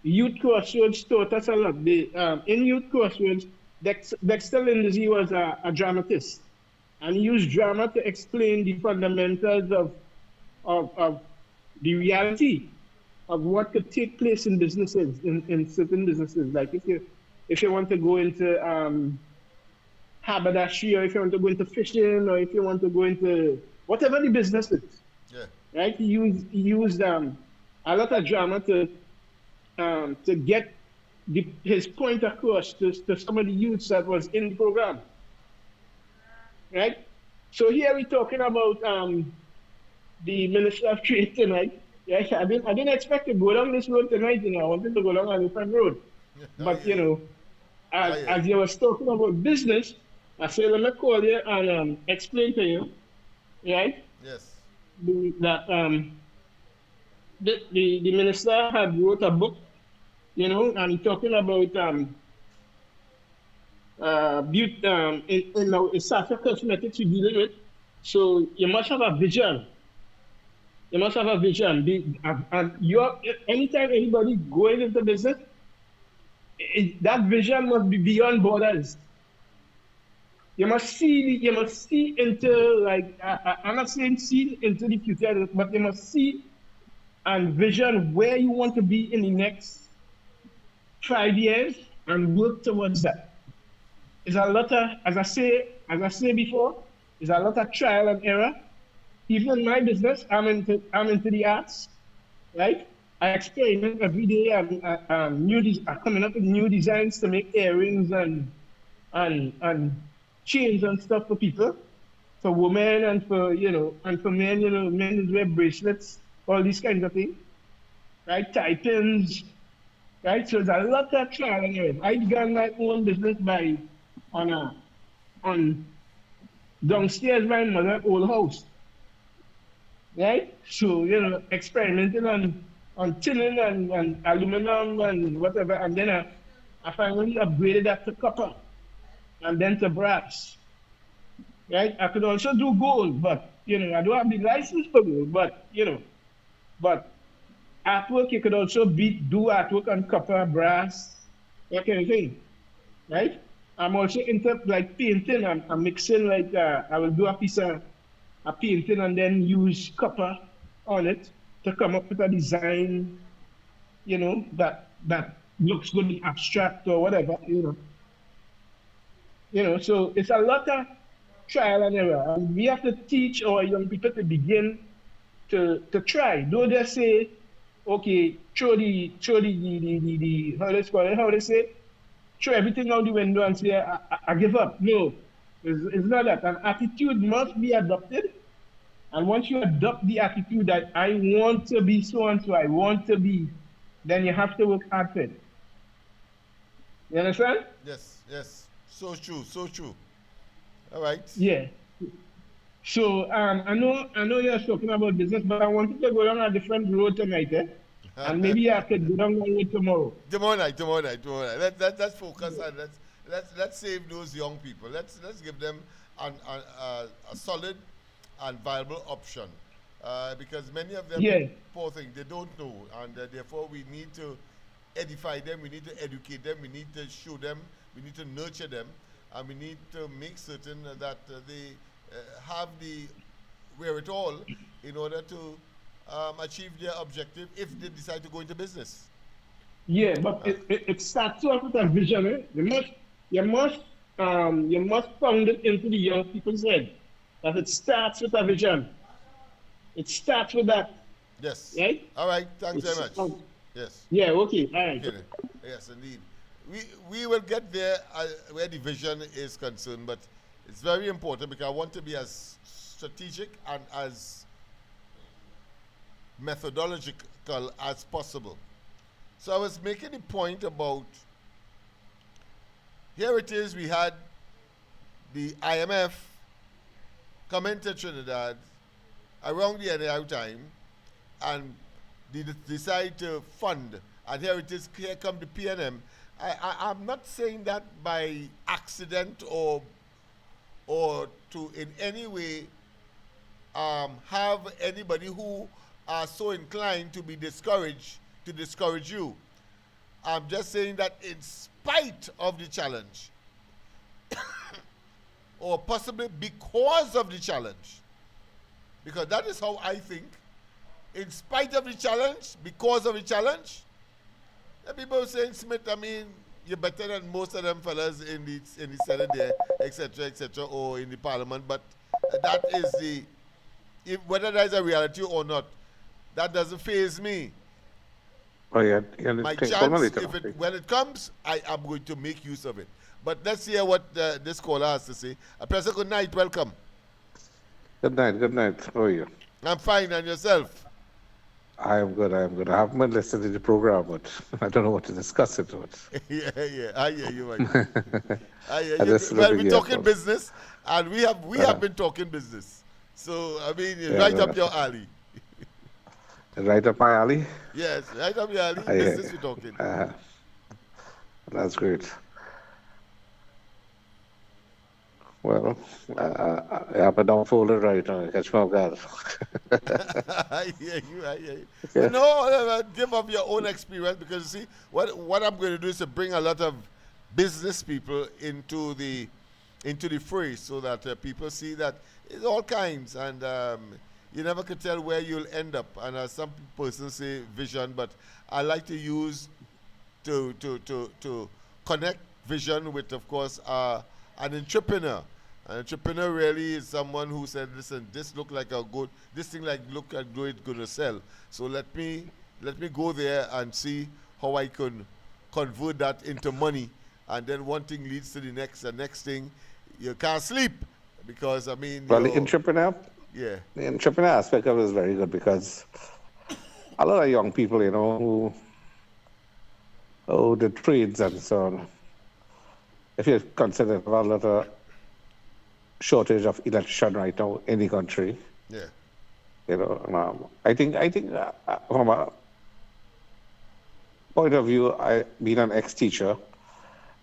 [SPEAKER 5] Youth Crossroads taught us a lot. In Youth Crossroads, Dexter Lindsay was a dramatist. And he used drama to explain the fundamentals of the reality of what could take place in businesses, in certain businesses. Like if you want to go into haberdashery, or if you want to go into fishing, or if you want to go into whatever the business is.
[SPEAKER 2] Yeah.
[SPEAKER 5] Right? He used a lot of drama to get his point across to some of the youths that was in the program. Right? So here we're talking about the Minister of Trade tonight. Yes, I didn't expect to go down this road tonight, I wanted to go down a different road. But as you was talking about business, I said let me call you and explain to you, right?
[SPEAKER 2] Yes.
[SPEAKER 5] That the minister had wrote a book, and he talking about in Sasa cosmetics you're dealing with. So you must have a vision. You must have a vision. And anytime anybody going into business, that vision must be beyond borders. You must see into, like, I'm not saying see into the future, but you must see and vision where you want to be in the next 5 years and work towards that. It's a lot of, as I say before, it's a lot of trial and error. Even in my business, I'm into the arts, right? I experiment every day. I'm coming up with new designs to make earrings and chains and stuff for people, for women and for men. Men wear bracelets, all these kinds of things, right? Tie pins, right? So there's a lot of trial and error. I began my own business on downstairs my mother's old house, right? So experimenting on tinning and aluminum and whatever, and then I finally upgraded that to copper and then to brass, right? I could also do gold, but I don't have the license for gold, but artwork, you could also do artwork on copper, brass, that kind of thing, right? I'm also into like painting. I'm mixing, like I will do a piece of a painting and then use copper on it to come up with a design, that looks good in abstract or whatever, So it's a lot of trial and error, and we have to teach our young people to begin to try. Don't just say, okay, throw the how they say, throw everything out the window and say, I give up. No, it's not that. An attitude must be adopted. And once you adopt the attitude that I want to be so and so, I want to be, then you have to work hard for it. You understand?
[SPEAKER 2] Yes. So true. All right.
[SPEAKER 5] Yeah. So I know you're talking about business, but I wanted to go down a different road tonight, and maybe I could go down one road tomorrow.
[SPEAKER 2] Tomorrow night. Let's focus and let's save those young people. Let's give them a solid and viable option, because many of them, poor thing, they don't know, and therefore we need to edify them, we need to educate them, we need to show them, we need to nurture them, and we need to make certain that they have the wherewithal in order to achieve their objective if they decide to go into business.
[SPEAKER 5] Yeah, but it starts off with a vision. You must pound it into the young people's head that it starts with a vision. It starts with that.
[SPEAKER 2] Yes.
[SPEAKER 5] Right?
[SPEAKER 2] All right. Thanks very much. Yes.
[SPEAKER 5] Yeah. Okay. All right.
[SPEAKER 2] Okay. Yes, indeed. We will get there where the vision is concerned, but it's very important because I want to be as strategic and as methodological as possible. So I was making the point about, here it is, we had the IMF come into Trinidad around the NAI time and they decide to fund, and here it is, here come the PNM. I'm not saying that by accident or to in any way have anybody who are so inclined to be discouraged to discourage you. I'm just saying that in spite of the challenge, or possibly because of the challenge, because that is how I think, in spite of the challenge, because of the challenge, the people saying, Smith, I mean, you're better than most of them fellas in the Senate there, etc., or in the Parliament, but that is whether that is a reality or not, that doesn't faze me.
[SPEAKER 4] Oh, yeah.
[SPEAKER 2] My chance, when it comes, I am going to make use of it. But let's hear what this caller has to say. President, good night, welcome.
[SPEAKER 6] Good night. Good night. How are you?
[SPEAKER 2] I'm fine, and yourself?
[SPEAKER 6] I am good. I am good. I haven't been listening to the program, but I don't know what to discuss it with.
[SPEAKER 2] Yeah. I hear you, my friend. I hear
[SPEAKER 6] I
[SPEAKER 2] you.
[SPEAKER 6] listened to
[SPEAKER 2] Well,
[SPEAKER 6] the
[SPEAKER 2] we're talking
[SPEAKER 6] earphones.
[SPEAKER 2] business, and we have been talking business. So I mean, it's
[SPEAKER 6] Yeah,
[SPEAKER 2] right
[SPEAKER 6] no,
[SPEAKER 2] up your
[SPEAKER 6] that's
[SPEAKER 2] alley.
[SPEAKER 6] right up my alley.
[SPEAKER 2] Yes, right up your alley.
[SPEAKER 6] I hear
[SPEAKER 2] Business we're talking.
[SPEAKER 6] you. That's great. Well, I have a downfolder right now. Catch my guard.
[SPEAKER 2] I hear you. I hear you. But
[SPEAKER 6] Okay.
[SPEAKER 2] no, give up your own experience, because you see, what I'm going to do is to bring a lot of business people into the fray, so that people see that it's all kinds, and you never could tell where you'll end up. And as some persons say, vision, but I like to use to connect vision with, of course, an entrepreneur. An entrepreneur really is someone who said, "Listen, this look like this thing like look like it's going to sell. So let me go there and see how I can convert that into money." And then one thing leads to the next thing. You can't sleep, because I mean,
[SPEAKER 6] Well,
[SPEAKER 2] yeah,
[SPEAKER 6] the entrepreneur aspect of it is very good because a lot of young people, who the trades and so on. If you consider a lot of shortage of electrician right now in the country,
[SPEAKER 2] yeah,
[SPEAKER 6] I think from a point of view, being an ex-teacher,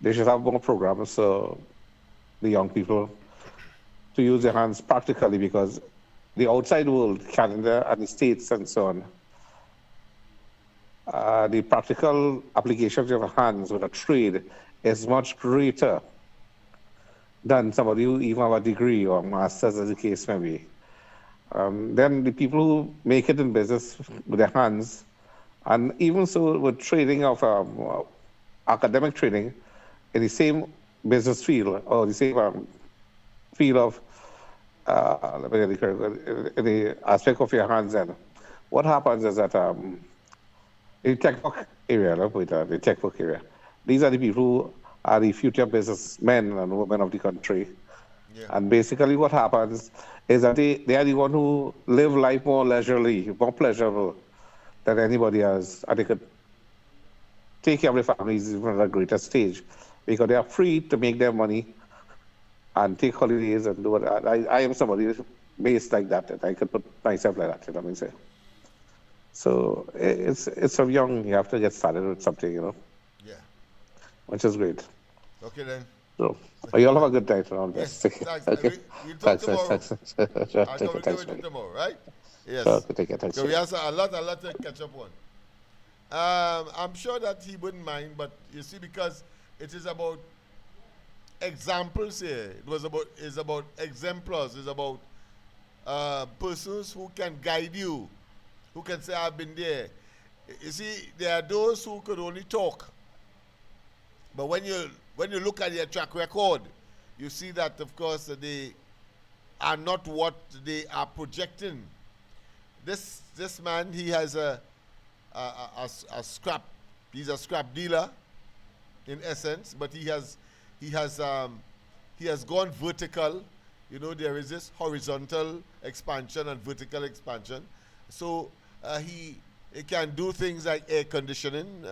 [SPEAKER 6] they should have more programs so the young people to use their hands practically, because the outside world, Canada and the States and so on, the practical application of your hands with a trade is much greater than somebody who even have a degree or master's, as the case may be. Then the people who make it in business with their hands, and even so with trading of academic trading in the same business field or the same field of, let me get it correct, in the aspect of your hands. And what happens is that in the textbook area, the textbook area, these are the people who are the future businessmen and women of the country.
[SPEAKER 2] yeah,
[SPEAKER 6] And basically what happens is that they are the one who live life more leisurely, more pleasurable than anybody else. And they could take care of their families even at a greater stage, because they are free to make their money and take holidays and do what. I am somebody based like that, and I could put myself like that, you know what I mean? So it's from young, you have to get started with something,
[SPEAKER 2] yeah.
[SPEAKER 6] which is great.
[SPEAKER 2] Okay then.
[SPEAKER 6] So you all have a good night and all the
[SPEAKER 2] Yes,
[SPEAKER 6] best.
[SPEAKER 2] thanks.
[SPEAKER 6] Okay.
[SPEAKER 2] We'll talk
[SPEAKER 6] Thanks.
[SPEAKER 2] tomorrow.
[SPEAKER 6] Sure,
[SPEAKER 2] I'll
[SPEAKER 6] take it.
[SPEAKER 2] communicate
[SPEAKER 6] Thanks,
[SPEAKER 2] with you
[SPEAKER 6] buddy.
[SPEAKER 2] tomorrow, right? Yes.
[SPEAKER 6] Sure, take it. Thanks.
[SPEAKER 2] So we have a lot to catch up on. I'm sure that he wouldn't mind, but you see, because it is about examples here. It's about exemplars. It's about persons who can guide you, who can say, "I've been there." You see, there are those who could only talk, but when you look at their track record, you see that, of course, they are not what they are projecting. This man, he has a scrap. He's a scrap dealer, in essence, but he has gone vertical. There is this horizontal expansion and vertical expansion. So he can do things like air conditioning,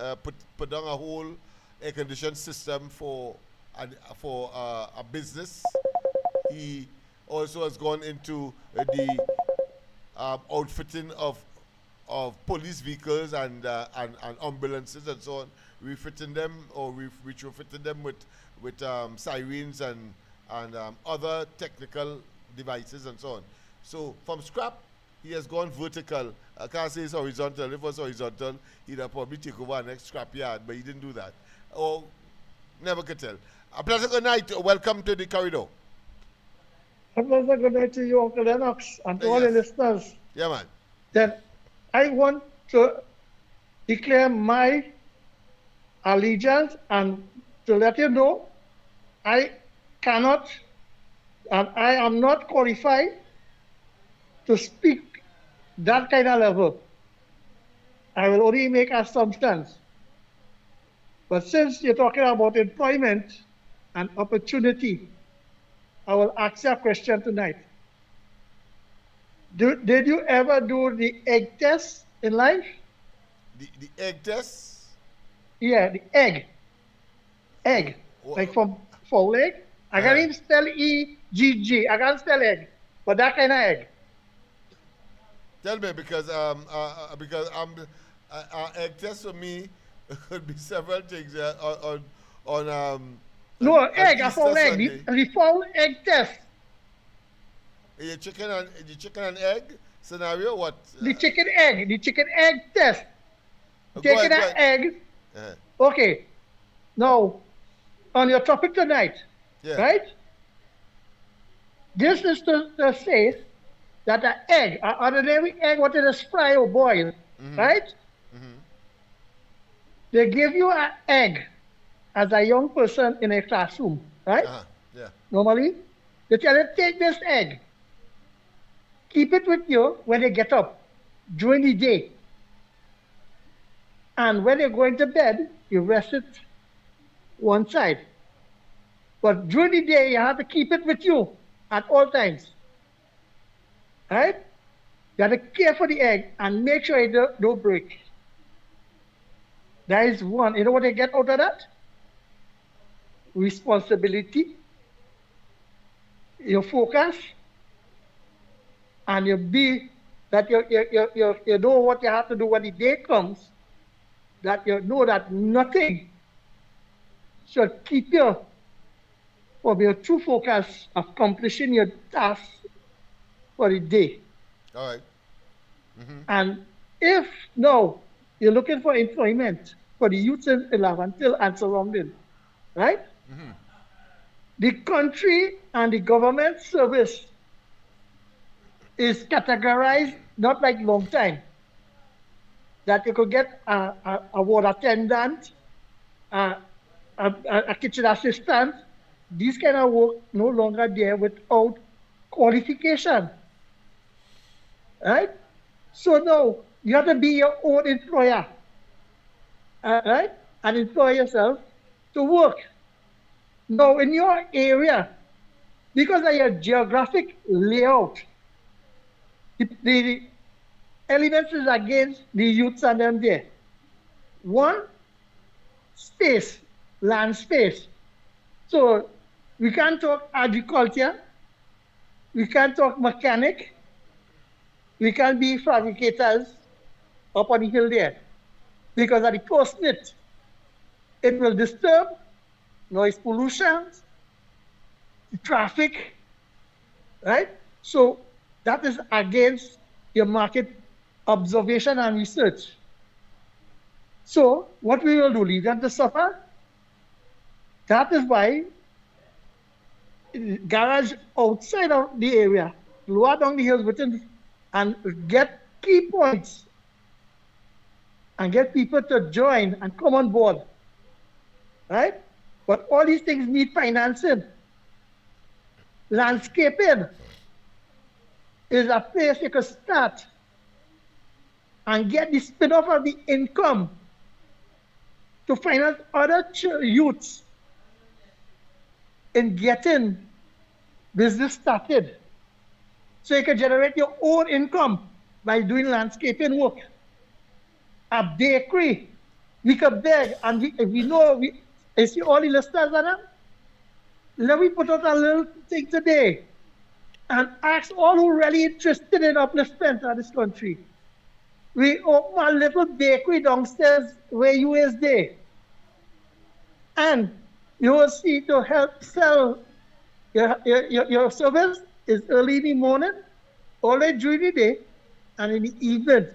[SPEAKER 2] put down a whole air conditioning system for a business. He also has gone into the outfitting of police vehicles and ambulances and so on, refitting them or retrofitting them with sirens and other technical devices and so on. So from scrap, he has gone vertical. I can't say it's horizontal. If it was horizontal, he'd have probably take over our next scrap yard, but he didn't do that. Or never could tell. A pleasant good night. Welcome to the corridor.
[SPEAKER 3] A pleasant good night to you, Uncle Lennox, and to all the
[SPEAKER 2] Yes.
[SPEAKER 3] listeners.
[SPEAKER 2] Yeah, man.
[SPEAKER 3] Then I want to declare my allegiance and to let you know I cannot and I am not qualified to speak that kind of level. I will only make assumptions. But since you're talking about employment and opportunity, I will ask you a question tonight. Did you ever do the egg test in life?
[SPEAKER 2] The egg test?
[SPEAKER 3] Yeah, the egg. Egg.
[SPEAKER 2] Wha-
[SPEAKER 3] Like from fowl egg. I can't
[SPEAKER 2] Uh-huh.
[SPEAKER 3] even spell EGG. I can't spell egg. But that kind of egg.
[SPEAKER 2] Tell me because egg test for me could be several things on
[SPEAKER 3] No,
[SPEAKER 2] an
[SPEAKER 3] egg, a
[SPEAKER 2] Easter
[SPEAKER 3] fowl egg.
[SPEAKER 2] Sunday.
[SPEAKER 3] The fowl egg test.
[SPEAKER 2] The chicken and egg scenario. What?
[SPEAKER 3] The chicken egg. The chicken egg test.
[SPEAKER 2] Go
[SPEAKER 3] Taking
[SPEAKER 2] ahead, go
[SPEAKER 3] an
[SPEAKER 2] ahead.
[SPEAKER 3] egg.
[SPEAKER 2] Uh-huh.
[SPEAKER 3] Okay. Now, on your topic tonight,
[SPEAKER 2] Yeah.
[SPEAKER 3] right? This is to say that an egg, an ordinary egg, what it is fry or boil, right? They give you an egg as a young person in a classroom, right?
[SPEAKER 2] Uh-huh. Yeah.
[SPEAKER 3] Normally, they tell you, take this egg, keep it with you when they get up during the day. And when you're going to bed, you rest it one side. But during the day, you have to keep it with you at all times. Right? You have to care for the egg and make sure it don't break. That is one. You know what I get out of that? Responsibility, your focus, and you know what you have to do when the day comes, that you know that nothing should keep you from your true focus of accomplishing your task for the day.
[SPEAKER 2] All right.
[SPEAKER 3] And if now you're looking for employment for the youth in Lavantil and surrounding, right? The country and the government service is categorized not like long time. That you could get a ward attendant, a kitchen assistant. These kind of work no longer there without qualification. Right? So now you have to be your own employer. Right? And employ yourself to work. Now in your area, because of your geographic layout, the elements is against the youths and them there. One, space, land space. So we can't talk agriculture, we can't talk mechanic, we can't be fabricators up on the hill there because of the close-knit. It will disturb noise pollution, traffic, right? So that is against your market observation and research. So what we will do, leave them to suffer. That is why garage outside of the area, lower down the hills within, and get key points and get people to join and come on board, right? But all these things need financing. Landscaping is a place you can start and get the spin-off of the income to finance other youths in getting business started. So you can generate your own income by doing landscaping work. A bakery, we can beg, and we know, you see all the listeners on them? Let me put out a little thing today and ask all who are really interested in upliftment of this country. We open a little bakery downstairs where you is there. And you will see to help sell your service is early in the morning, all day during the day, and in the evening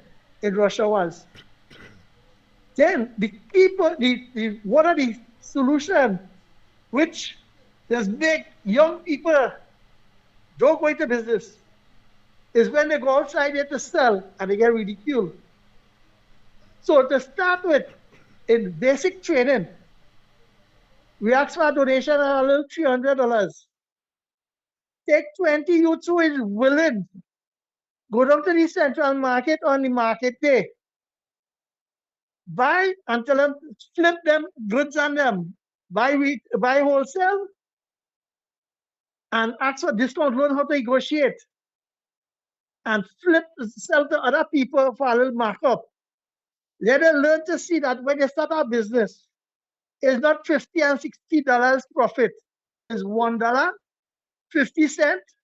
[SPEAKER 3] in rush hours. Then the people, what are the solutions which just make young people don't go into business is when they go outside there to sell and they get ridiculed. So to start with, in basic training, we ask for a donation of a little $300. Take 20 youths who is willing. Go down to the central market on the market day. Buy and tell them, flip them goods on them. Buy wholesale and ask for discount, learn how to negotiate. and sell to other people for a little markup. Let them learn to see that when they start a business, it's not $50 and $60 profit. It's $1, 50 cents,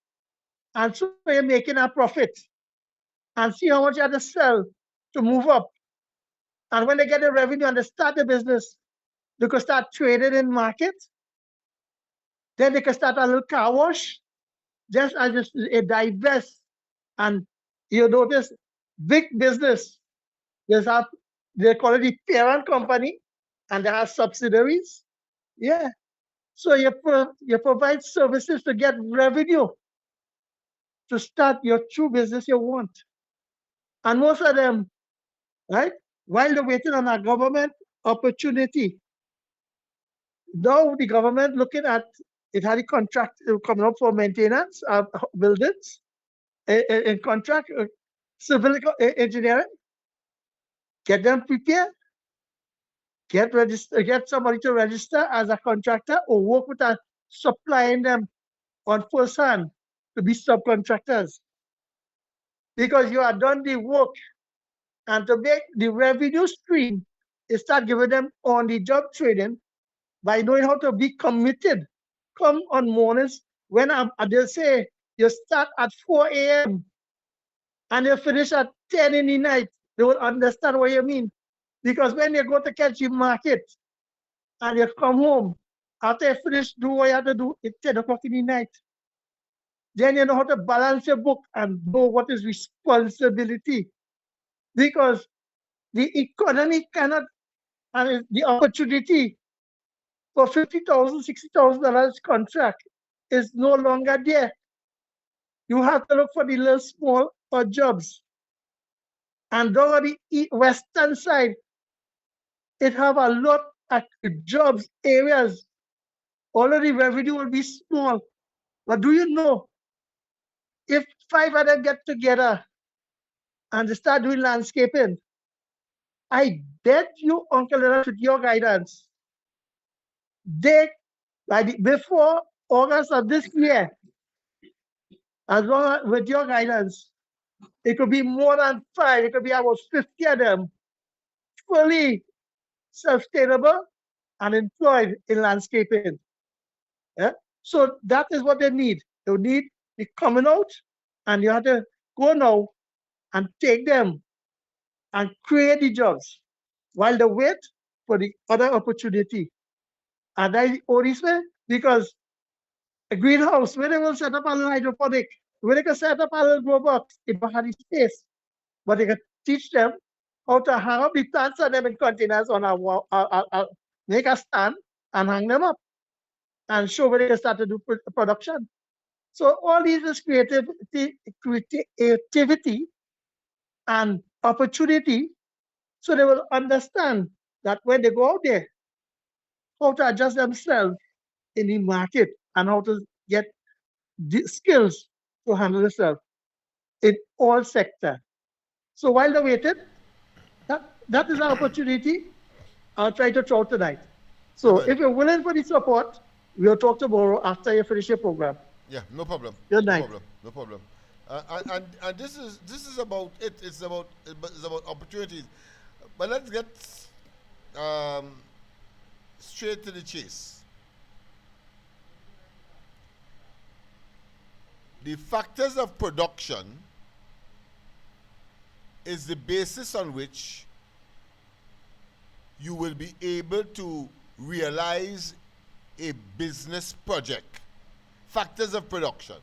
[SPEAKER 3] and so you're making a profit. And see how much you have to sell to move up. And when they get the revenue and they start the business, they could start trading in market. Then they can start a little car wash, just as a divest. And you notice big business, they call it the parent company, and they have subsidiaries. Yeah. So you provide services to get revenue to start your true business you want. And most of them, right, while they're waiting on a government opportunity, now the government looking at it had a contract coming up for maintenance of buildings in contract, civil engineering. Get them prepared. Get somebody to register as a contractor or work with us, supplying them on first hand to be subcontractors. Because you have done the work, and to make the revenue stream, you start giving them on the job training by knowing how to be committed. Come on mornings when they say you start at 4 a.m. and you finish at 10 in the night, they will understand what you mean. Because when you go to catch the market and you come home, after you finish do what you have to do, it's 10 o'clock in the night. Then you know how to balance your book and know what is responsibility. Because the economy cannot, and the opportunity for $50,000, $60,000 contract is no longer there. You have to look for the little small odd jobs. And down on the western side, it have a lot of jobs areas. Already revenue will be small. But do you know, if 5 of them get together and they start doing landscaping, I bet you, Uncle Lennox, with your guidance, before August of this year, as long as with your guidance, it could be more than 5, it could be about 50 of them fully sustainable and employed in landscaping. Yeah? So that is what they need. They need the coming out, and you have to go now and take them and create the jobs while they wait for the other opportunity. And that is the only way, because a greenhouse, where they will set up a little hydroponic, where they can set up a little grow box, it don't have the space. But they can teach them how to hang up the plants on them in containers on a wall, make a stand and hang them up and show where they can start to do production. So all these is creativity and opportunity, so they will understand that when they go out there, how to adjust themselves in the market and how to get the skills to handle themselves in all sectors. So while they're waiting, that is an opportunity I'll try to throw tonight. So if you're willing for the support, we'll talk tomorrow after you finish your program.
[SPEAKER 2] Yeah, no problem.
[SPEAKER 3] Good night.
[SPEAKER 2] No problem. And this is about it. It's about opportunities. But let's get straight to the chase. The factors of production is the basis on which you will be able to realize a business project. Factors of production.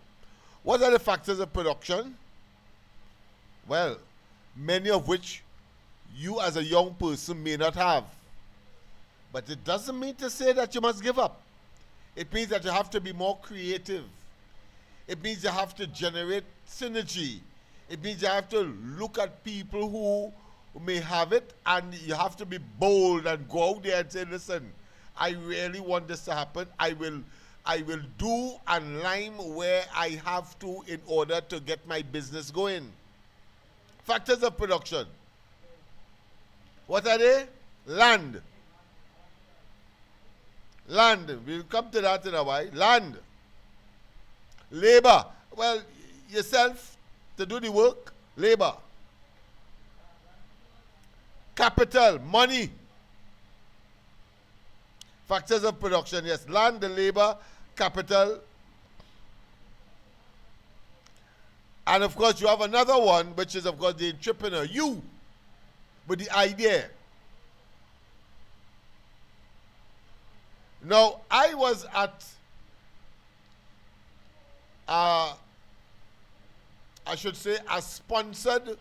[SPEAKER 2] What are the factors of production? Well, many of which you as a young person may not have. But it doesn't mean to say that you must give up. It means that you have to be more creative. It means you have to generate synergy. It means you have to look at people who may have it, and you have to be bold and go out there and say, listen, I really want this to happen. I will do and lime where I have to in order to get my business going. Factors of production. What are they? Land. Land. We'll come to that in a while. Land. Labor. Well, yourself, to do the work? Labor. Capital, money. Factors of production, yes. Land, the labor, capital. And of course, you have another one, which is, of course, the entrepreneur. You, with the idea. Now, I was at, I should say, a sponsored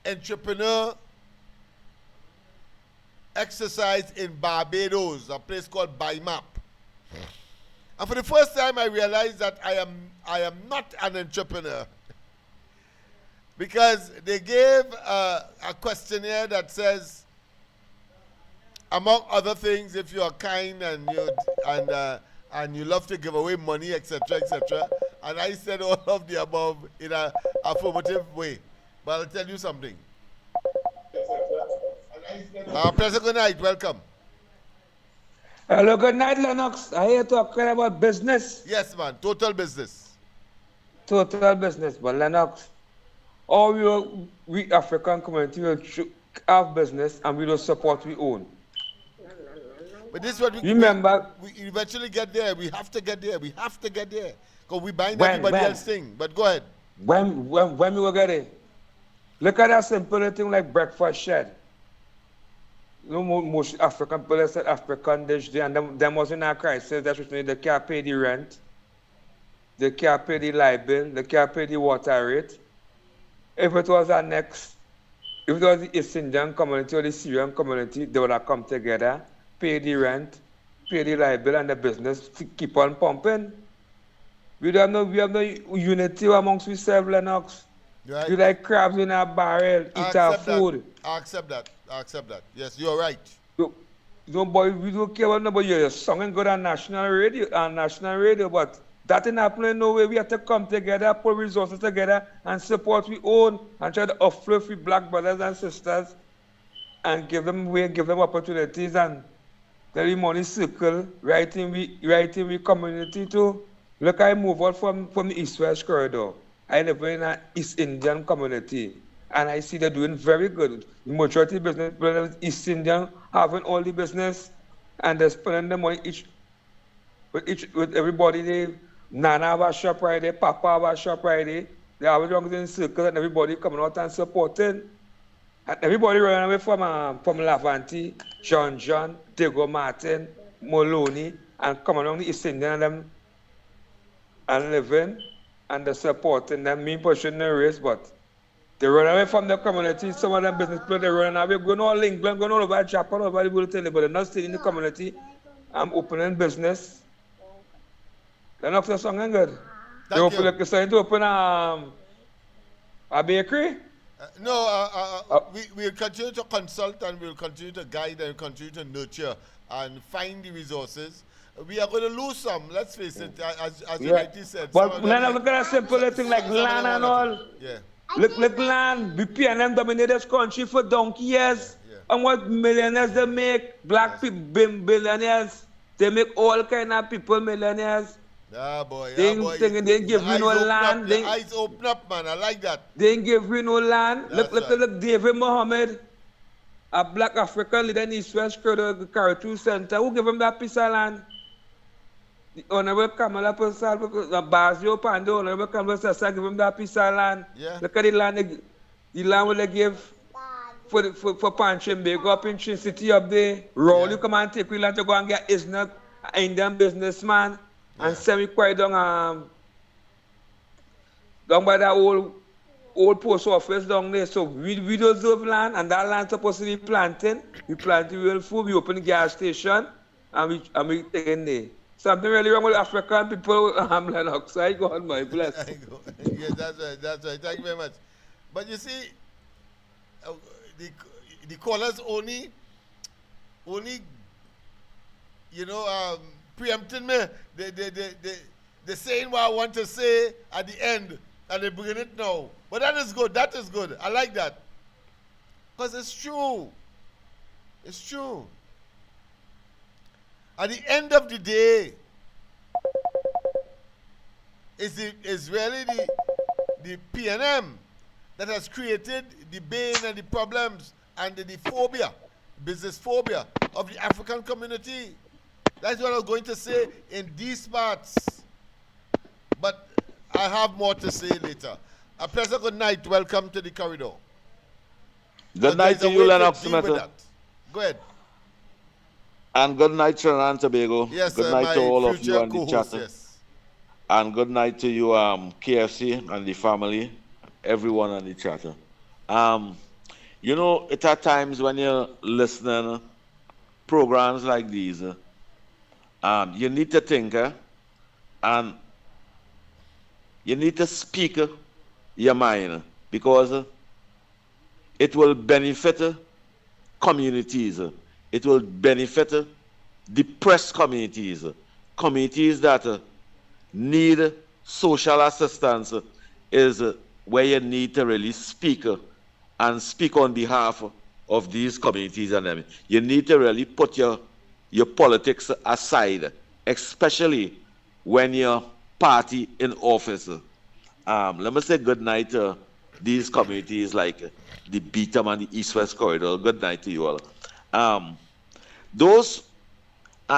[SPEAKER 2] entrepreneur exercise in Barbados, a place called BIMAP. And for the first time, I realized that I am not an entrepreneur. Because they gave a questionnaire that says, among other things, if you are kind and you love to give away money, etc., etc. And I said all of the above in an affirmative way. But I'll tell you something. President, good night. Welcome.
[SPEAKER 4] Hello, good night, Lennox. I hear talking about business.
[SPEAKER 2] Yes, man. Total business.
[SPEAKER 4] Total business. But Lennox, all we African community will have business and we will support we own.
[SPEAKER 2] But this is what we
[SPEAKER 4] remember.
[SPEAKER 2] We eventually get there. We have to get there. We have to get there. Because we bind everybody else thing. But go ahead.
[SPEAKER 4] When we will get it. Look at that simple thing like breakfast shed. You know, most African people said African dish there, and them was in a crisis. That's what they can't pay the rent, they can't pay the light bill, they can't pay the water rate. If it was if it was the East Indian community or the Syrian community, they would have come together, pay the rent, pay the light bill, and the business to keep on pumping. We have no unity amongst ourselves, Lennox.
[SPEAKER 2] Right.
[SPEAKER 4] We like crabs in our barrel, eat our food.
[SPEAKER 2] I accept that. Yes, you're right.
[SPEAKER 4] No, boy, we don't care about nobody. Your song and go on national radio, but that ain't happening no way. We have to come together, put resources together, and support we own, and try to uplift we black brothers and sisters, and give them way, give them opportunities, and let the money circle right in we community too. Look, I move out from the East-West corridor. I live in an East Indian community, and I see they're doing very good. The majority of business people East Indian having all the business, and they're spending the money with everybody. They Nana have a shop right there, Papa have a shop right there. They have it in circle, and everybody coming out and supporting. And everybody running away from Lavanti, John, Diego Martin, Moloney, and coming along the East Indian and them and living. And they're supporting them, me pushing the race, but they run away from the community. Some of them business people, they run away, going all England, going all over Japan, all over the world, but they're not staying in the community. I'm opening business. They're not for something good. They open like starting to open a bakery.
[SPEAKER 2] We'll continue to consult and we'll continue to guide and continue to nurture and find the resources. We are going to lose some, let's face it, as you rightly said.
[SPEAKER 4] But look at a simple thing like land and all.
[SPEAKER 2] Yeah.
[SPEAKER 4] Look land, BP and them dominate this country for donkey years. Yeah. And what millionaires they make, black people, billionaires, they make all kind of people millionaires.
[SPEAKER 2] Boy.
[SPEAKER 4] They ain't give you no land.
[SPEAKER 2] The eyes open up, man, I like that.
[SPEAKER 4] They ain't give you no land.
[SPEAKER 2] That's
[SPEAKER 4] look, David Mohammed, a black African leader in East-West Caribbean Center, who gave him that piece of land? The Honorable Kamala Persal, Bazio Pando, Honorable Kamala Persal, give him that piece of land.
[SPEAKER 2] Yeah.
[SPEAKER 4] Look at the land will they give for Panchimbe, go up in Chin City up there. Roll, you come and take we land to go and get Isn't an Indian businessman and send me quite down by that old post office down there. So we deserve land, and that land supposed to be planting. We plant real food, we open the gas station, and we take in there. Something really wrong with African people. I'm Lennox. I go on, my bless.
[SPEAKER 2] Yes, that's right. Thank you very much. But you see, the callers only, preempting me. They saying what I want to say at the end, and they bring it now. But that is good. That is good. I like that. Because it's true. It's true. At the end of the day, is really the PNM that has created the bane and the problems and the phobia, business phobia of the African community. That's what I was going to say in these parts. But I have more to say later. A pleasant good night. Welcome to the corridor.
[SPEAKER 7] Good night to you, Lennox.
[SPEAKER 2] Go ahead.
[SPEAKER 7] And good night, Trinidad and Tobago.
[SPEAKER 2] Yes,
[SPEAKER 7] good night to all of you on the chat.
[SPEAKER 2] Yes.
[SPEAKER 7] And good night to you, KFC and the family, everyone on the chat. You know, it are times when you're listening programs like these, you need to think and you need to speak your mind, because it will benefit communities. It will benefit depressed communities, communities that need social assistance is where you need to really speak and speak on behalf of these communities and them. You need to really put your politics aside, especially when your party in office. Let me say good night to these communities like the Beetham and the East-West Corridor. Good night to you all.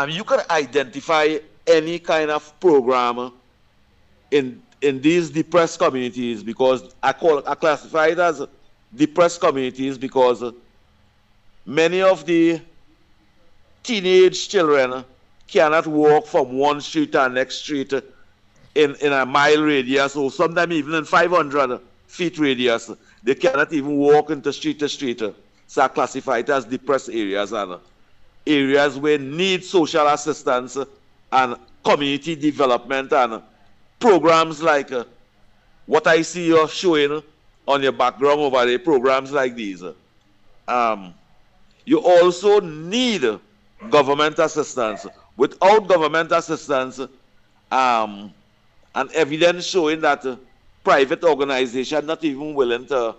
[SPEAKER 7] You can identify any kind of program in these depressed communities, because I classify it as depressed communities because many of the teenage children cannot walk from one street to the next street in a mile radius, or sometimes even in 500 feet radius. They cannot even walk into street to street. So I classify it as depressed areas, and areas where need social assistance and community development and programs like what I see you're showing on your background over there, programs like these. You also need government assistance. Without government assistance, and evidence showing that private organizations not even willing to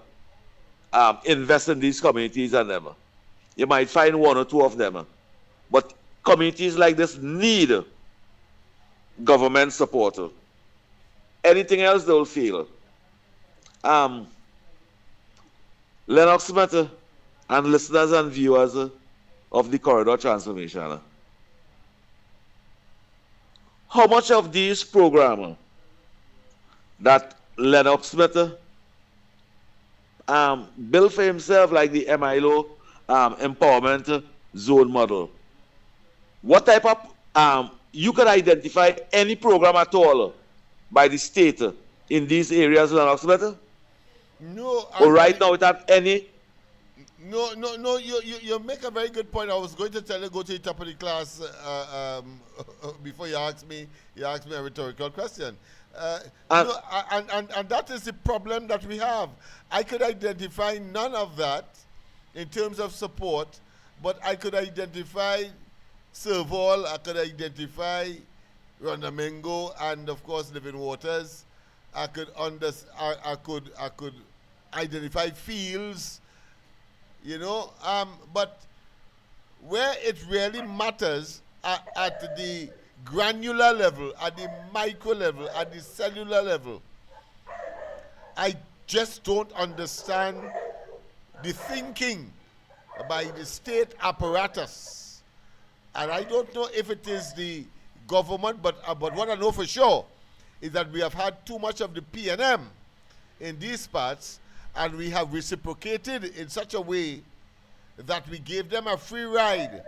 [SPEAKER 7] invest in these communities and them. You might find one or two of them. But communities like this need government support. Anything else they'll fail. Lennox Smith and listeners and viewers of the Corridor Transformation. How much of these programs that Lennox Smith built for himself, like the MILO Empowerment Zone model, what type of, you can identify any program at all by the state in these areas, Lennox Smith?
[SPEAKER 2] No.
[SPEAKER 7] Or right now without any?
[SPEAKER 2] No, you make a very good point. I was going to tell you, go to the top of the class before you ask me a rhetorical question. And that is the problem that we have. I could identify none of that in terms of support, but I could identify Serval, I could identify Rondamingo, and of course Living Waters. I could identify fields, but where it really matters at the granular level, at the micro level, at the cellular level, I just don't understand the thinking by the state apparatus. And I don't know if it is the government, but what I know for sure is that we have had too much of the PNM in these parts, and we have reciprocated in such a way that we gave them a free ride,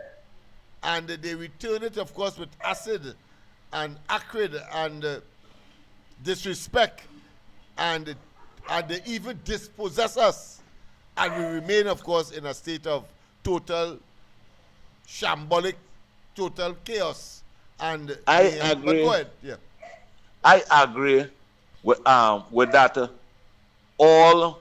[SPEAKER 2] and they return it, of course, with acid and acrid and disrespect, and they even dispossess us, and we remain, of course, in a state of total shambolic, total chaos. And
[SPEAKER 7] I agree.
[SPEAKER 2] But go ahead. Yeah.
[SPEAKER 7] I agree with that. All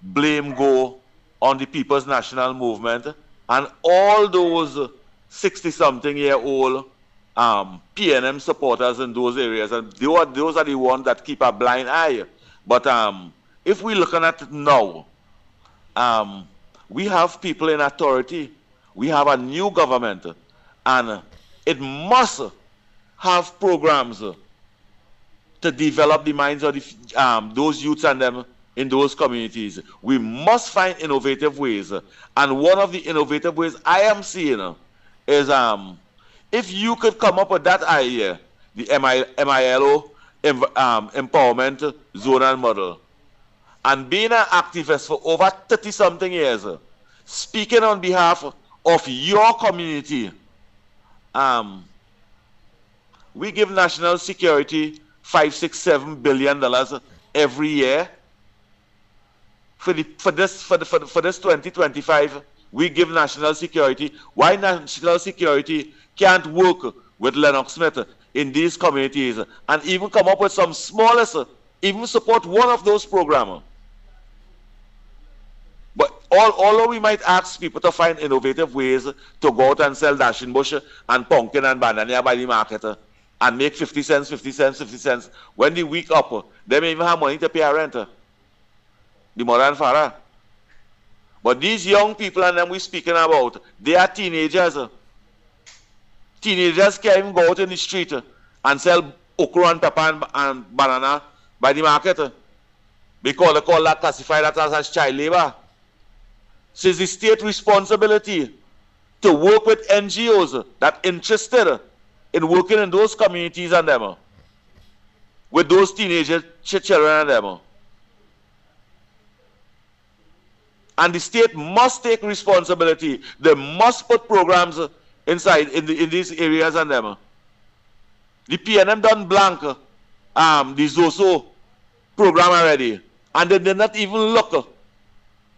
[SPEAKER 7] blame go on the People's National Movement and all those 60-something-year-old PNM supporters in those areas, and those are the ones that keep a blind eye. But if we're looking at it now, we have people in authority. We have a new government, and it must have programs to develop the minds of those youths and them in those communities. We must find innovative ways. And one of the innovative ways I am seeing is if you could come up with that idea, the MILO empowerment zonal model, and being an activist for over 30-something years, speaking on behalf of your community, we give national security $5-6-7 billion every year. For this 2025, we give national security. Why national security can't work with Lennox Smith in these communities and even come up with some smallest, even support one of those programs? But although we might ask people to find innovative ways to go out and sell dashing bush and pumpkin and banana by the market and make 50 cents, 50 cents, 50 cents, when the week up, they may even have money to pay a rent. The mother and father. But these young people and them we're speaking about, they are teenagers. Teenagers can't even go out in the street and sell okra and pepper and banana by the market because they call that, classify that as child labor. So it's the state responsibility to work with NGOs that are interested in working in those communities and them, with those teenage children and them. And the state must take responsibility. They must put programs inside in these areas and them. The PNM done blank the ZOSO program already, and they did not even look.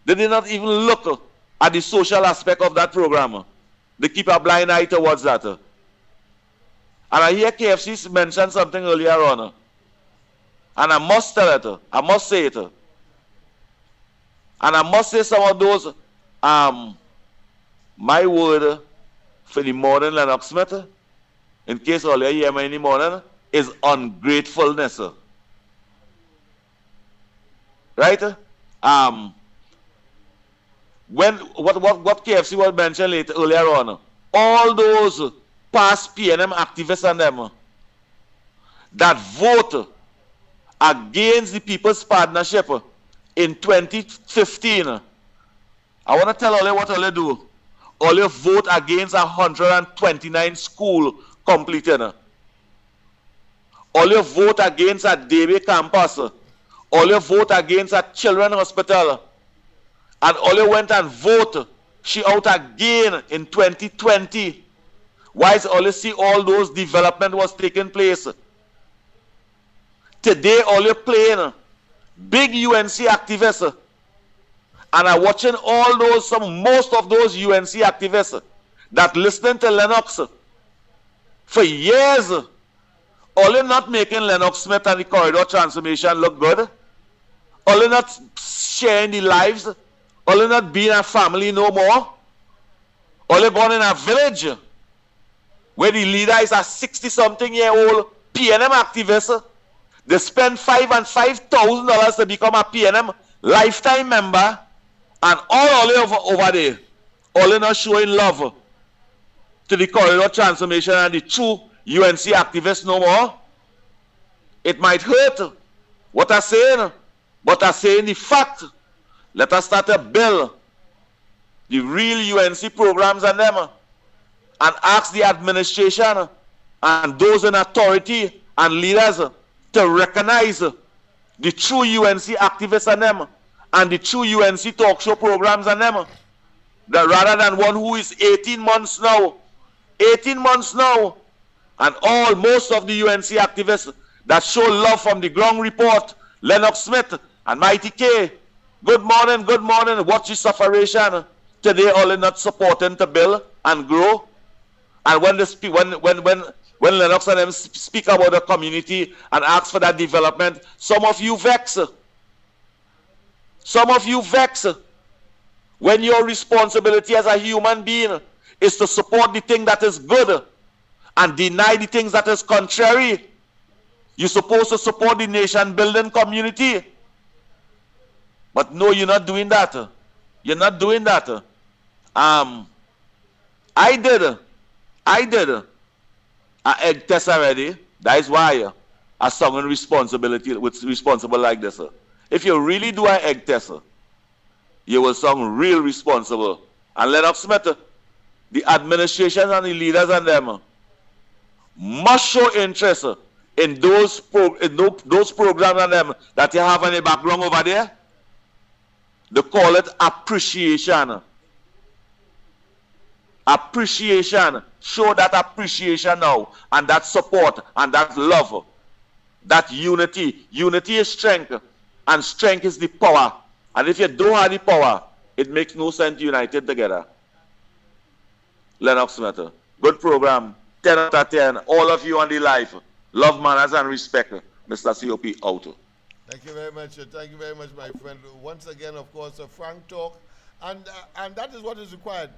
[SPEAKER 7] They did not even look at the social aspect of that program. They keep a blind eye towards that. And I hear KFC mention something earlier on, and I must tell it. I must say it. And I must say some of those, my word for the modern Lennox Smith, in case all you hear me in the morning, is ungratefulness. Right? What KFC was mentioned earlier on, all those past PNM activists and them that vote against the People's Partnership in 2015, I want to tell all you what all you do. All you vote against 129 schools completed. All you vote against a Debe campus. All you vote against a children's hospital. And all you went and vote she out again in 2020. Why is all you see all those development was taking place? Today all you playing big UNC activists, and I'm watching all those, most of those UNC activists that listening to Lennox for years, only not making Lennox Smith and the corridor transformation look good, only not sharing the lives, only not being a family no more, only going in a village where the leader is a 60-something-year-old PNM activist. They spend $5,000 and $5,000 to become a PNM lifetime member, and all over there, all not showing love to the corridor transformation and the true UNC activists no more. It might hurt what I'm saying, but I'm saying the fact. Let us start to build the real UNC programs and them, and ask the administration and those in authority and leaders to recognize the true UNC activists and them, and the true UNC talk show programs and them, that rather than one who is 18 months now, and most of the UNC activists that show love from the ground report, Lennox Smith and Mighty K. Good morning, watch the sufferation. Today all not supporting to build and grow. And when Lennox and them speak about the community and ask for that development, some of you vex. Some of you vex. When your responsibility as a human being is to support the thing that is good and deny the things that is contrary, you're supposed to support the nation building community. But no, you're not doing that. You're not doing that. I did. I egg test already. That is why a song in responsibility with responsible like this. If you really do an egg test, you will sound real responsible. And Lennox Smith, the administration and the leaders and them must show interest in those programs and them that you have in the background over there. They call it appreciation. Appreciation. Show that appreciation now, and that support, and that love, that unity. Unity is strength, and strength is the power. And if you don't have the power, it makes no sense united together. Lennox Smith, good program. 10 out of 10. All of you on the live. Love, manners, and respect. Mr. COP out.
[SPEAKER 2] Thank you very much. Thank you very much, my friend. Once again, of course, a frank talk. And that is what is required.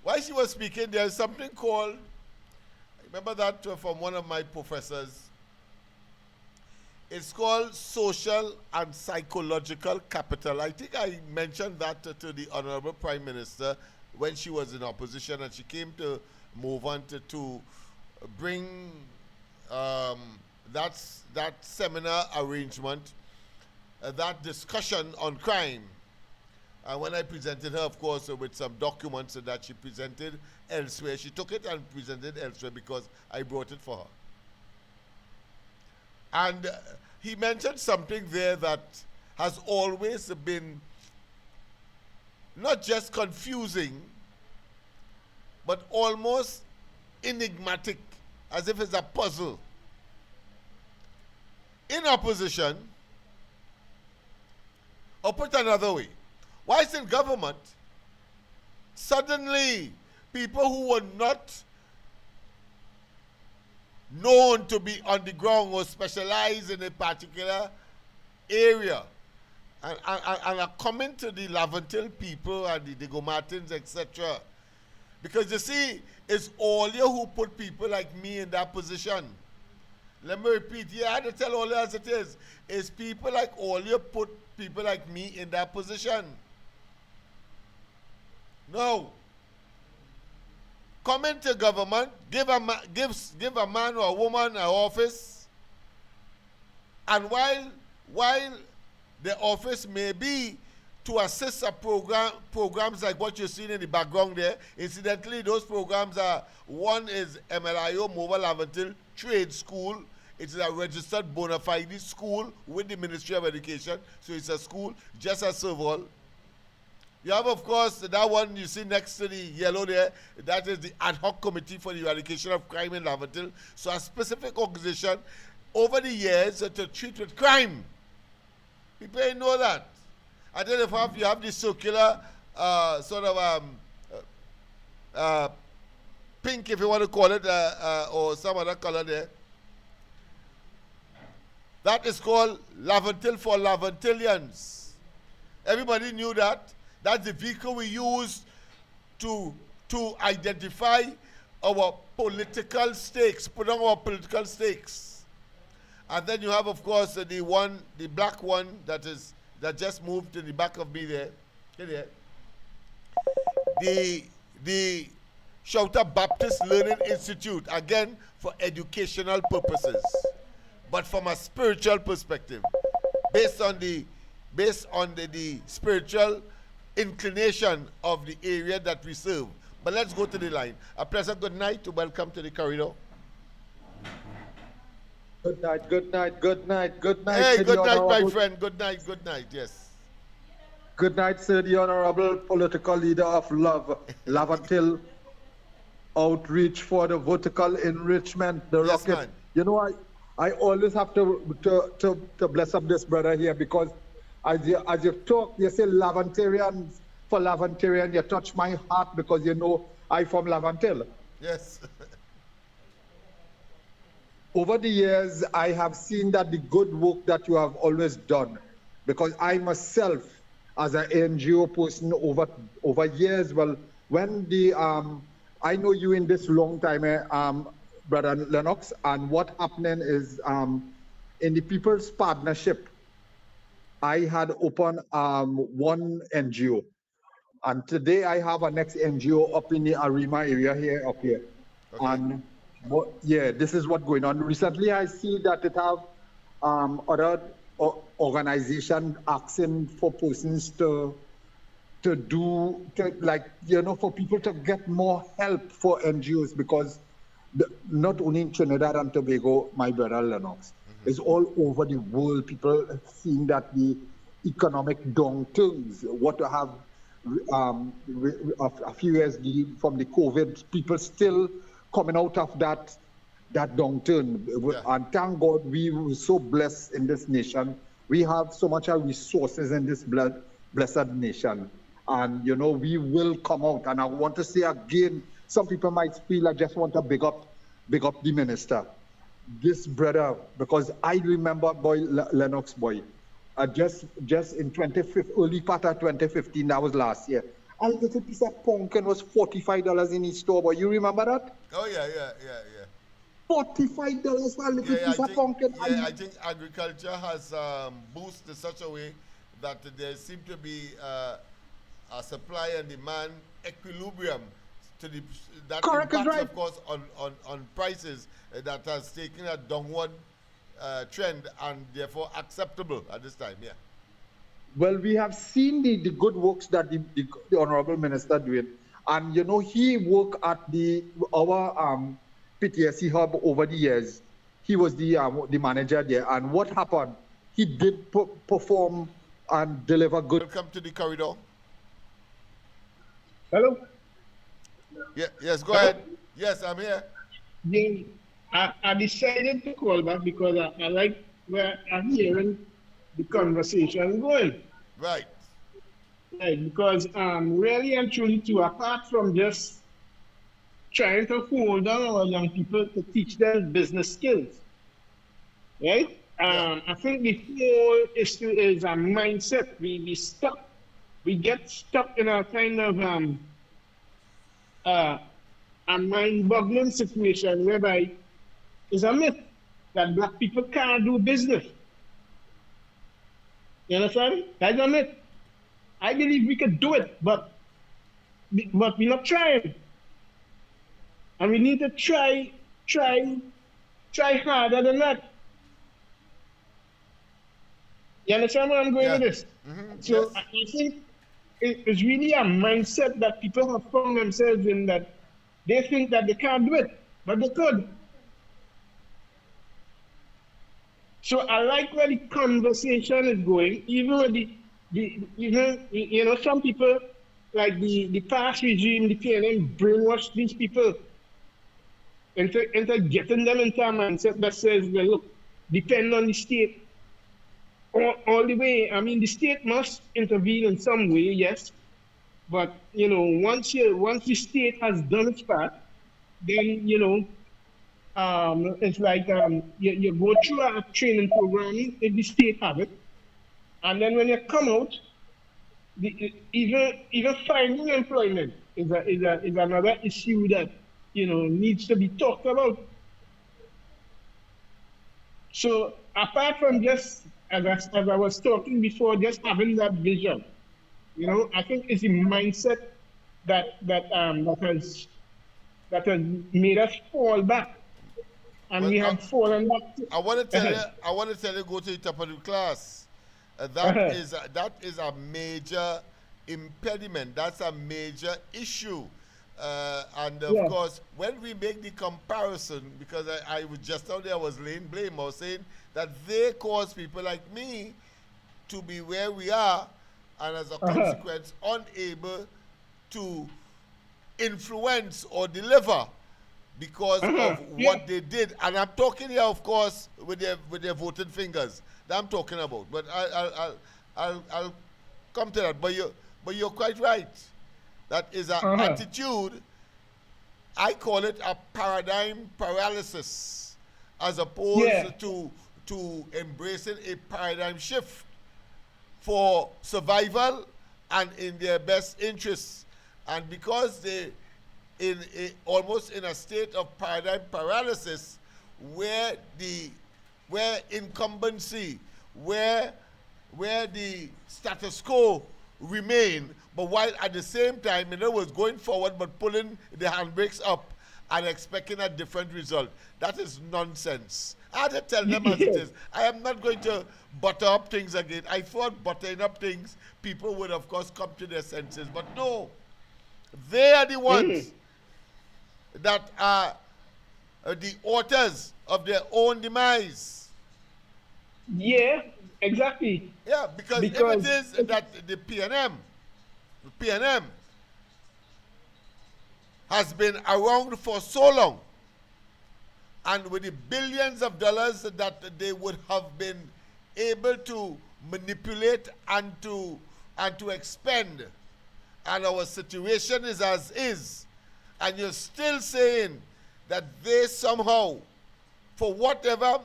[SPEAKER 2] While she was speaking, there is something called, I remember that from one of my professors. It's called social and psychological capital. I think I mentioned that to the Honorable Prime Minister when she was in opposition, and she came to move on to bring that seminar arrangement, that discussion on crime. And when I presented her, of course, with some documents that she presented elsewhere, she took it and presented elsewhere because I brought it for her. And he mentioned something there that has always been not just confusing, but almost enigmatic, as if it's a puzzle. In opposition, or put another way, whilst in government, suddenly people who were not known to be on the ground or specialized in a particular area and are coming to the Lavantil people and the Diego Martins, etc. Because you see, it's all you who put people like me in that position. Let me repeat, I had to tell all you as it is. It's people like all you put people like me in that position. No. Come into government, give a man or a woman an office, and while the office may be to assist a programs like what you're seeing in the background there. Incidentally, those programs are, one is MLIO, Mobile Lavantil Trade School. It's a registered bona fide school with the Ministry of Education. So it's a school just as Serval. You have, of course, that one you see next to the yellow there. That is the Ad Hoc Committee for the Eradication of Crime in Lavantil. So a specific organization over the years to treat with crime. People ain't know that. And then you have the circular sort of pink, if you want to call it, or some other color there. That is called Lavantil for Lavantilians. Everybody knew that. That's the vehicle we use to identify our political stakes, put on our political stakes. And then you have, of course, the black one that just moved to the back of me there. The Shouter Baptist Learning Institute, again for educational purposes, but from a spiritual perspective, based on the spiritual inclination of the area that we serve. But let's go to the line. A pleasant good night to welcome to the corridor.
[SPEAKER 8] Good night, good night, good night, good night.
[SPEAKER 2] Hey, good night, my friend. Good night, yes.
[SPEAKER 8] Good night, sir, the Honorable Political Leader of Love, Lavantil Outreach for the Vertical Enrichment, the
[SPEAKER 2] Yes,
[SPEAKER 8] rocket.
[SPEAKER 2] man.
[SPEAKER 8] You know, I always have to bless up this brother here, because as you've talked, you say Lavantarians for Lavantarian, you touch my heart, because you know I from Lavantil.
[SPEAKER 2] Yes.
[SPEAKER 8] Over the years, I have seen that the good work that you have always done, because I myself, as an NGO person over years, well, when I know you in this long time, Brother Lennox, and what happening is in the People's Partnership, I had opened one NGO, and today I have a next NGO up in the Arima area here, up here.
[SPEAKER 2] Okay.
[SPEAKER 8] And But yeah, this is what's going on. Recently, I see that it have other organization asking for persons to like, you know, for people to get more help for NGOs, because not only in Trinidad and Tobago, my brother Lennox, it's all over the world. People are seeing that the economic downturns, what to have a few years from the COVID, people still coming out of that downturn.
[SPEAKER 2] Yeah.
[SPEAKER 8] And thank God we were so blessed in this nation. We have so much resources in this blessed nation. And, you know, we will come out. And I want to say again, some people might feel I just want to big up the minister. This brother, because I remember, boy, Lennox boy, just in early part of 2015, that was last year, a little piece of pumpkin was $45 in his store, boy. You remember that?
[SPEAKER 2] Oh, yeah.
[SPEAKER 8] $45 for a little piece of pumpkin.
[SPEAKER 2] Yeah, I think agriculture has boosted in such a way that there seems to be a supply and demand equilibrium to that
[SPEAKER 8] Correct,
[SPEAKER 2] impacts,
[SPEAKER 8] right.
[SPEAKER 2] of course, on prices that has taken a downward trend and therefore acceptable at this time. Yeah.
[SPEAKER 8] Well, we have seen the good works that the Honorable Minister doing. And, you know, he worked at our PTSC hub over the years. He was the manager there. And what happened? He did perform and deliver good.
[SPEAKER 2] Welcome to the corridor.
[SPEAKER 5] Hello?
[SPEAKER 2] Yeah, yes, go ahead. Yes, I'm here.
[SPEAKER 5] Yeah, I decided to call back because I like where I'm hearing the conversation going.
[SPEAKER 2] Right.
[SPEAKER 5] Right, because really and truly too, apart from just trying to hold on our young people to teach them business skills, right? I think the whole issue is a mindset. We get stuck in a kind of a mind-boggling situation whereby it's a myth that black people can't do business. You understand? That's a myth. I believe we could do it, but we're not trying. And we need to try harder than that. You understand where I'm going with this? So
[SPEAKER 2] Yes.
[SPEAKER 5] I think it's really a mindset that people have found themselves in, that they think that they can't do it, but they could. So I like where the conversation is going, even with you know, some people, like the past regime, the PNM, brainwash these people into getting them into a mindset that says, well, look, depend on the state all the way. I mean, the state must intervene in some way, yes, but you know, once the state has done its part, then you know, it's like you go through a training program if the state have it, and then when you come out, even finding employment is another issue that, you know, needs to be talked about. So apart from just, as I was talking before, just having that vision, you know, I think it's the mindset that has made us fall back, and
[SPEAKER 2] Well,
[SPEAKER 5] we have fallen back.
[SPEAKER 2] I want to tell you, go to the top of the class. That is a major impediment. That's a major issue. And of course, when we make the comparison, because I was just out there, I was laying blame, I was saying that they cause people like me to be where we are, and as a consequence, unable to influence or deliver because of what they did. And I'm talking here, of course, with their voting fingers. That I'm talking about. But I'll come to that. But you're quite right. That is an attitude. I call it a paradigm paralysis, as opposed to embracing a paradigm shift for survival and in their best interests. And because they almost in a state of paradigm paralysis, where incumbency, where the status quo remain, but while at the same time, in other words, going forward but pulling the handbrakes up, and expecting a different result. That is nonsense. I had to tell them as it is. I am not going to butter up things again. I thought buttering up things, people would of course come to their senses. But no, they are the ones that are the authors of their own demise.
[SPEAKER 5] Yeah, exactly.
[SPEAKER 2] Yeah, because if it is that the PNM has been around for so long, and with the billions of dollars that they would have been able to manipulate and to expend, and our situation is as is, and you're still saying that they somehow, for whatever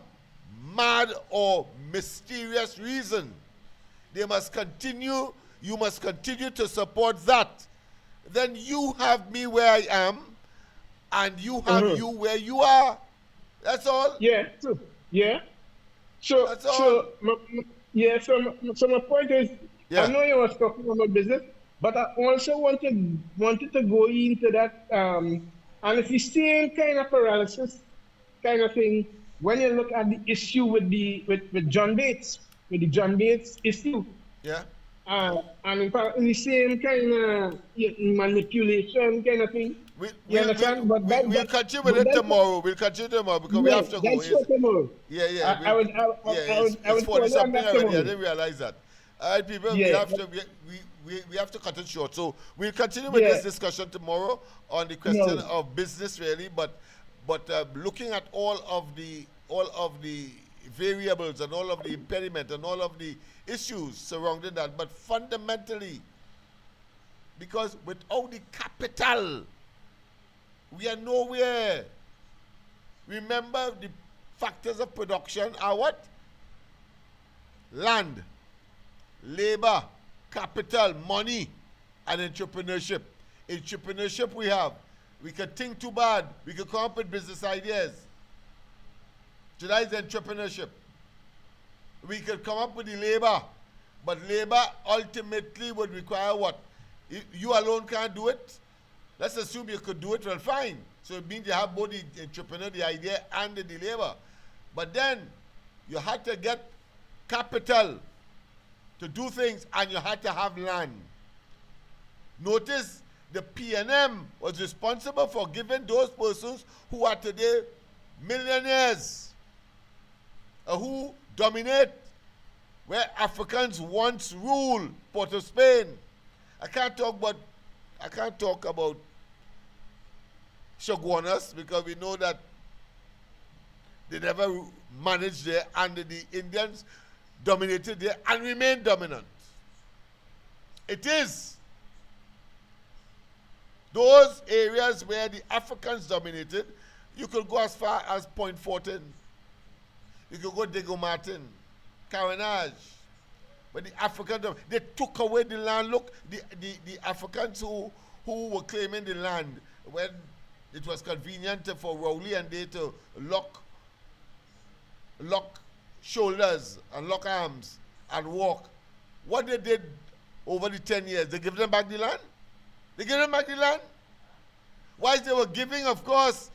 [SPEAKER 2] mad or mysterious reason, you must continue to support that, then you have me where I am, and you have you where you are. That's all.
[SPEAKER 5] Yeah, true. Yeah. So,
[SPEAKER 2] That's all.
[SPEAKER 5] so my point is, I know you was talking about business, but I also wanted to go into that, and it's the same kind of paralysis kind of thing when you look at the issue with John Bates, with the John Bates issue.
[SPEAKER 2] Yeah.
[SPEAKER 5] And in fact, the same kind of manipulation kind of thing.
[SPEAKER 2] We'll continue with it tomorrow. We'll continue tomorrow because we have to go.
[SPEAKER 5] That's tomorrow.
[SPEAKER 2] Yeah.
[SPEAKER 5] I would
[SPEAKER 2] It's 40 something already.
[SPEAKER 5] tomorrow.
[SPEAKER 2] I didn't realize that. All right, people, we have to cut it short. So we'll continue with this discussion tomorrow on the question of business, really. But looking at all of the variables and all of the impediment and all of the issues surrounding that, but fundamentally, because without the capital, we are nowhere. Remember, the factors of production are what? Land, labor, capital, money, and entrepreneurship. Entrepreneurship we have. We could think too bad. We could come up with business ideas. So that is entrepreneurship. We could come up with the labor, but labor ultimately would require what? You alone can't do it. Let's assume you could do it, well, fine. So it means you have both the entrepreneur, the idea, and the labor. But then you had to get capital to do things, and you had to have land. Notice the PNM was responsible for giving those persons who are today millionaires, who dominate where Africans once ruled, Port of Spain. I can't talk about Shoguanas because we know that they never managed there, and the Indians dominated there and remain dominant. It is those areas where the Africans dominated. You could go as far as Point Fortin. You could go Diego Martin, Carenage. But the Africans, they took away the land. Look, the Africans who were claiming the land when it was convenient for Rowley and they to lock shoulders and lock arms and walk. What they did over the 10 years, they give them back the land? They give them back the land? Why they were giving, of course,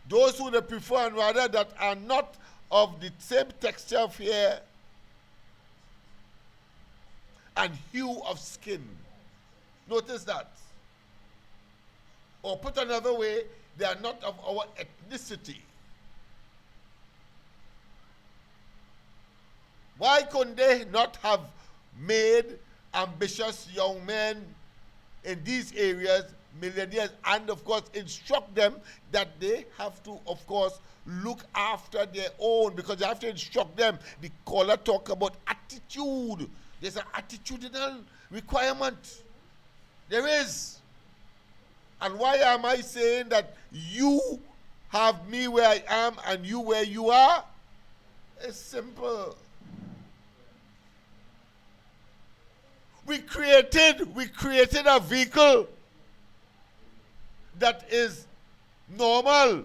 [SPEAKER 2] those who they prefer and rather that are not of the same texture of hair and hue of skin. Notice that. Or put another way, they are not of our ethnicity. Why couldn't they not have made ambitious young men in these areas millionaires, and of course instruct them that they have to, of course, look after their own, because you have to instruct them. The caller talk about attitude. There's an attitudinal requirement. There is. And why am I saying that you have me where I am and you where you are? It's simple. We created a vehicle that is normal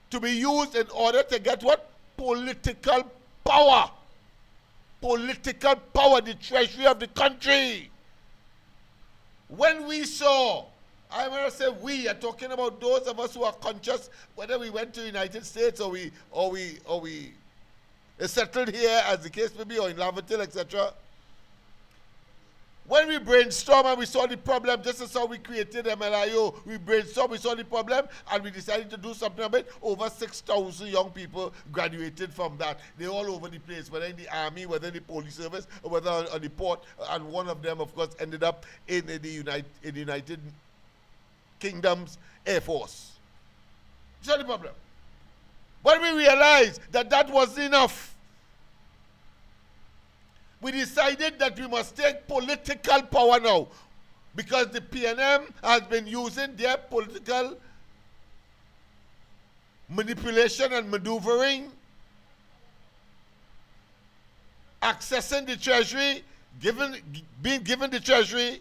[SPEAKER 2] to be used in order to get what? Political power. Political power, the treasury of the country. When we saw I want to say we are talking about those of us who are conscious, whether we went to the United States or we settled here, as the case may be, or in Laventille, etc. When we brainstormed and we saw the problem, just as how we created MLIO, we brainstormed, we saw the problem, and we decided to do something about it. Over 6,000 young people graduated from that. They're all over the place, whether in the army, whether in the police service, or whether on the port. And one of them, of course, ended up in the United Kingdom's Air Force. You saw the problem. When we realized that that wasn't enough, we decided that we must take political power now, because the PNM has been using their political manipulation and maneuvering, accessing the treasury, being given the treasury,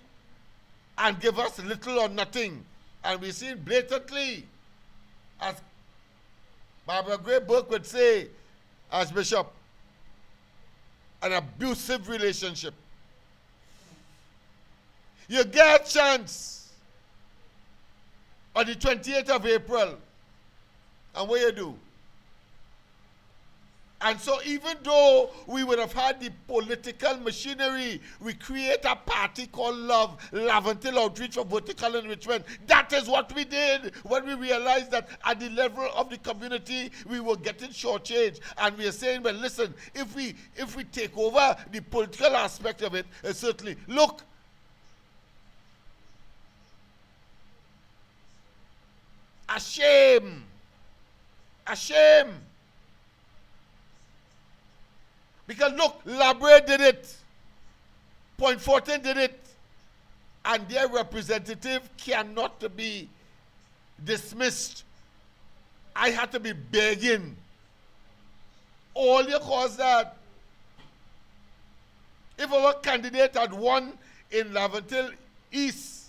[SPEAKER 2] and give us little or nothing. And we've seen blatantly, as Barbara Gray Burke would say, as Bishop, an abusive relationship. You get a chance on the 28th of April, and what you do? And so even though we would have had the political machinery, we create a party called Laventille Outreach for Vertical Enrichment. That is what we did when we realized that at the level of the community, we were getting shortchanged. And we are saying, well, listen, if we take over the political aspect of it, certainly, look, a shame. A shame. Because look, Labre did it, Point Fortin did it, and their representative cannot be dismissed. I had to be begging. All you cause that. If our candidate had won in Laventille East,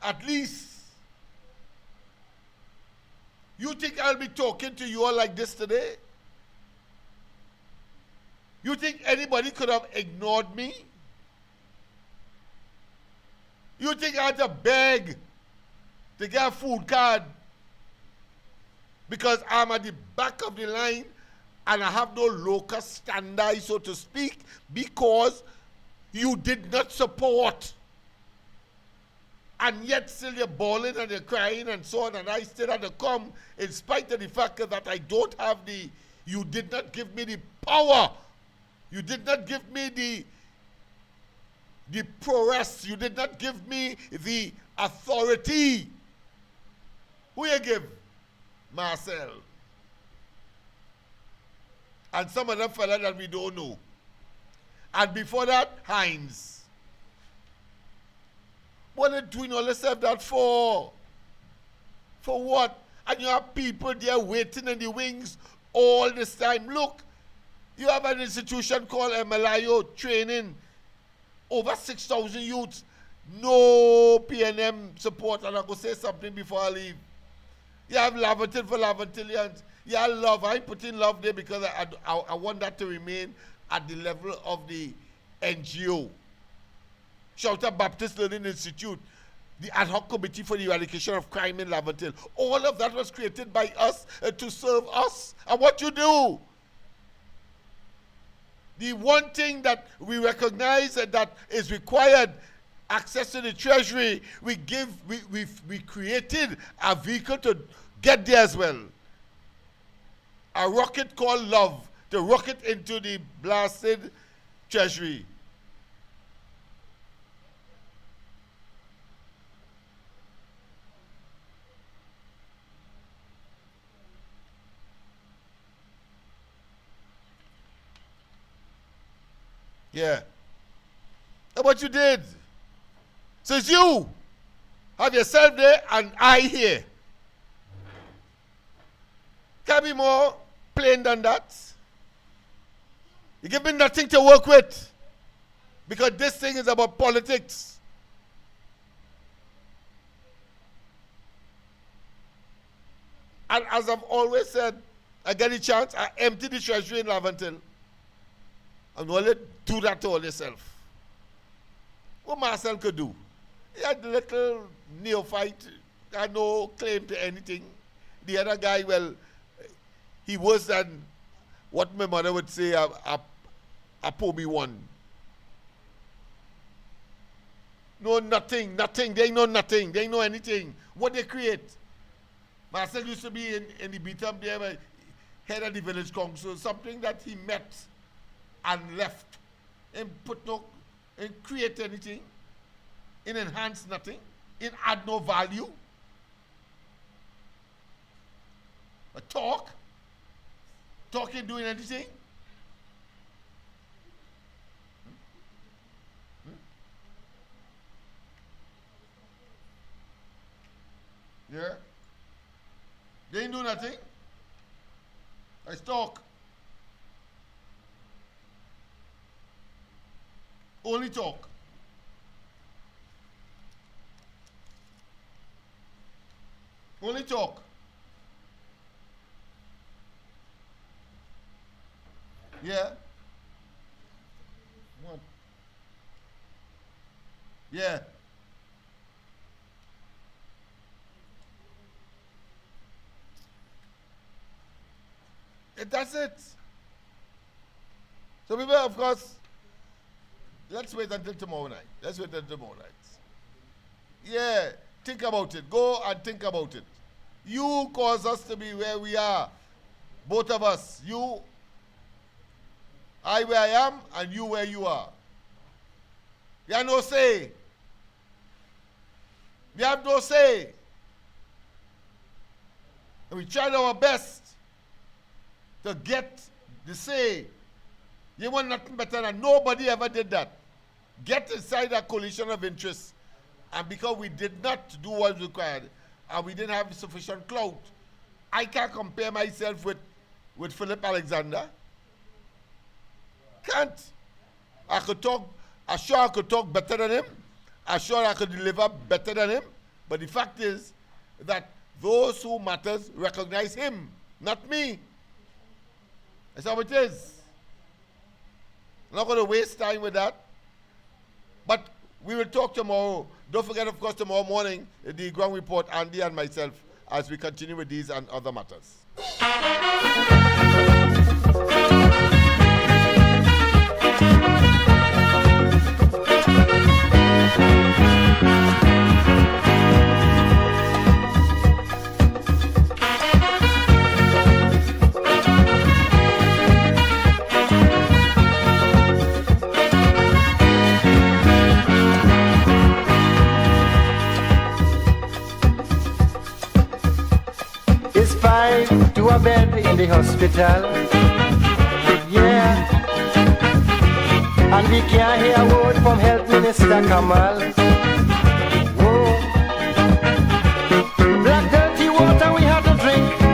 [SPEAKER 2] at least, you think I'll be talking to you all like this today? You think anybody could have ignored me? You think I had to beg to get a food card because I'm at the back of the line and I have no local standby, so to speak, because you did not support? And yet still you're bawling and you're crying and so on, and I still had to come in spite of the fact that I don't have you did not give me the power. You did not give me the prowess. You did not give me the authority. Who you give? Marcel. And some other fella that we don't know. And before that, Heinz. What are you doing all yourself that for? For what? And you have people there waiting in the wings all this time. Look, you have an institution called MLIO training over 6,000 youths. No PNM support. And I'm going to say something before I leave. You have Laventille for Laventillians. You have love. I put in love there because I want that to remain at the level of the NGO. Shouter Baptist Learning Institute, the ad hoc committee for the eradication of crime in Laventille. All of that was created by us to serve us. And what you do? The one thing that we recognize that is required, access to the treasury, we created a vehicle to get there as well. A rocket called Love to rocket into the blasted treasury. Yeah. That's what you did. So it's you. Have yourself there and I here. Can't be more plain than that. You give me nothing to work with. Because this thing is about politics. And as I've always said, I get a chance, I empty the treasury in Laventille. And only do that to all yourself. What Marcel could do. He had a little neophyte, had no claim to anything. The other guy, well, he was than what my mother would say, a Poby one. No, nothing. They know nothing. They know anything. What they create. Marcel used to be in the beat up there, head of the village council, something that he met and left. And create anything. And enhance nothing. And add no value. A talk ain't doing anything. Yeah. They ain't do nothing. I talk. Only talk. Only talk. Yeah. What? Yeah. That's it. So people, of course, let's wait until tomorrow night. Let's wait until tomorrow night. Yeah, think about it. Go and think about it. You caused us to be where we are. Both of us. You, I where I am, and you where you are. You have no say. You have no say. And we tried our best to get the say. You want nothing better than nobody ever did that. Get inside a coalition of interests. And because we did not do what was required, and we didn't have sufficient clout, I can't compare myself with Philip Alexander. Can't. I could talk, I'm sure I could talk better than him. I'm sure I could deliver better than him. But the fact is that those who matters recognize him, not me. That's how it is. I'm not going to waste time with that. But we will talk tomorrow. Don't forget, of course, tomorrow morning, the ground report, Andy and myself, as we continue with these and other matters.
[SPEAKER 1] To a bed in the hospital, yeah. And we can't hear a word from Health Minister Kamal.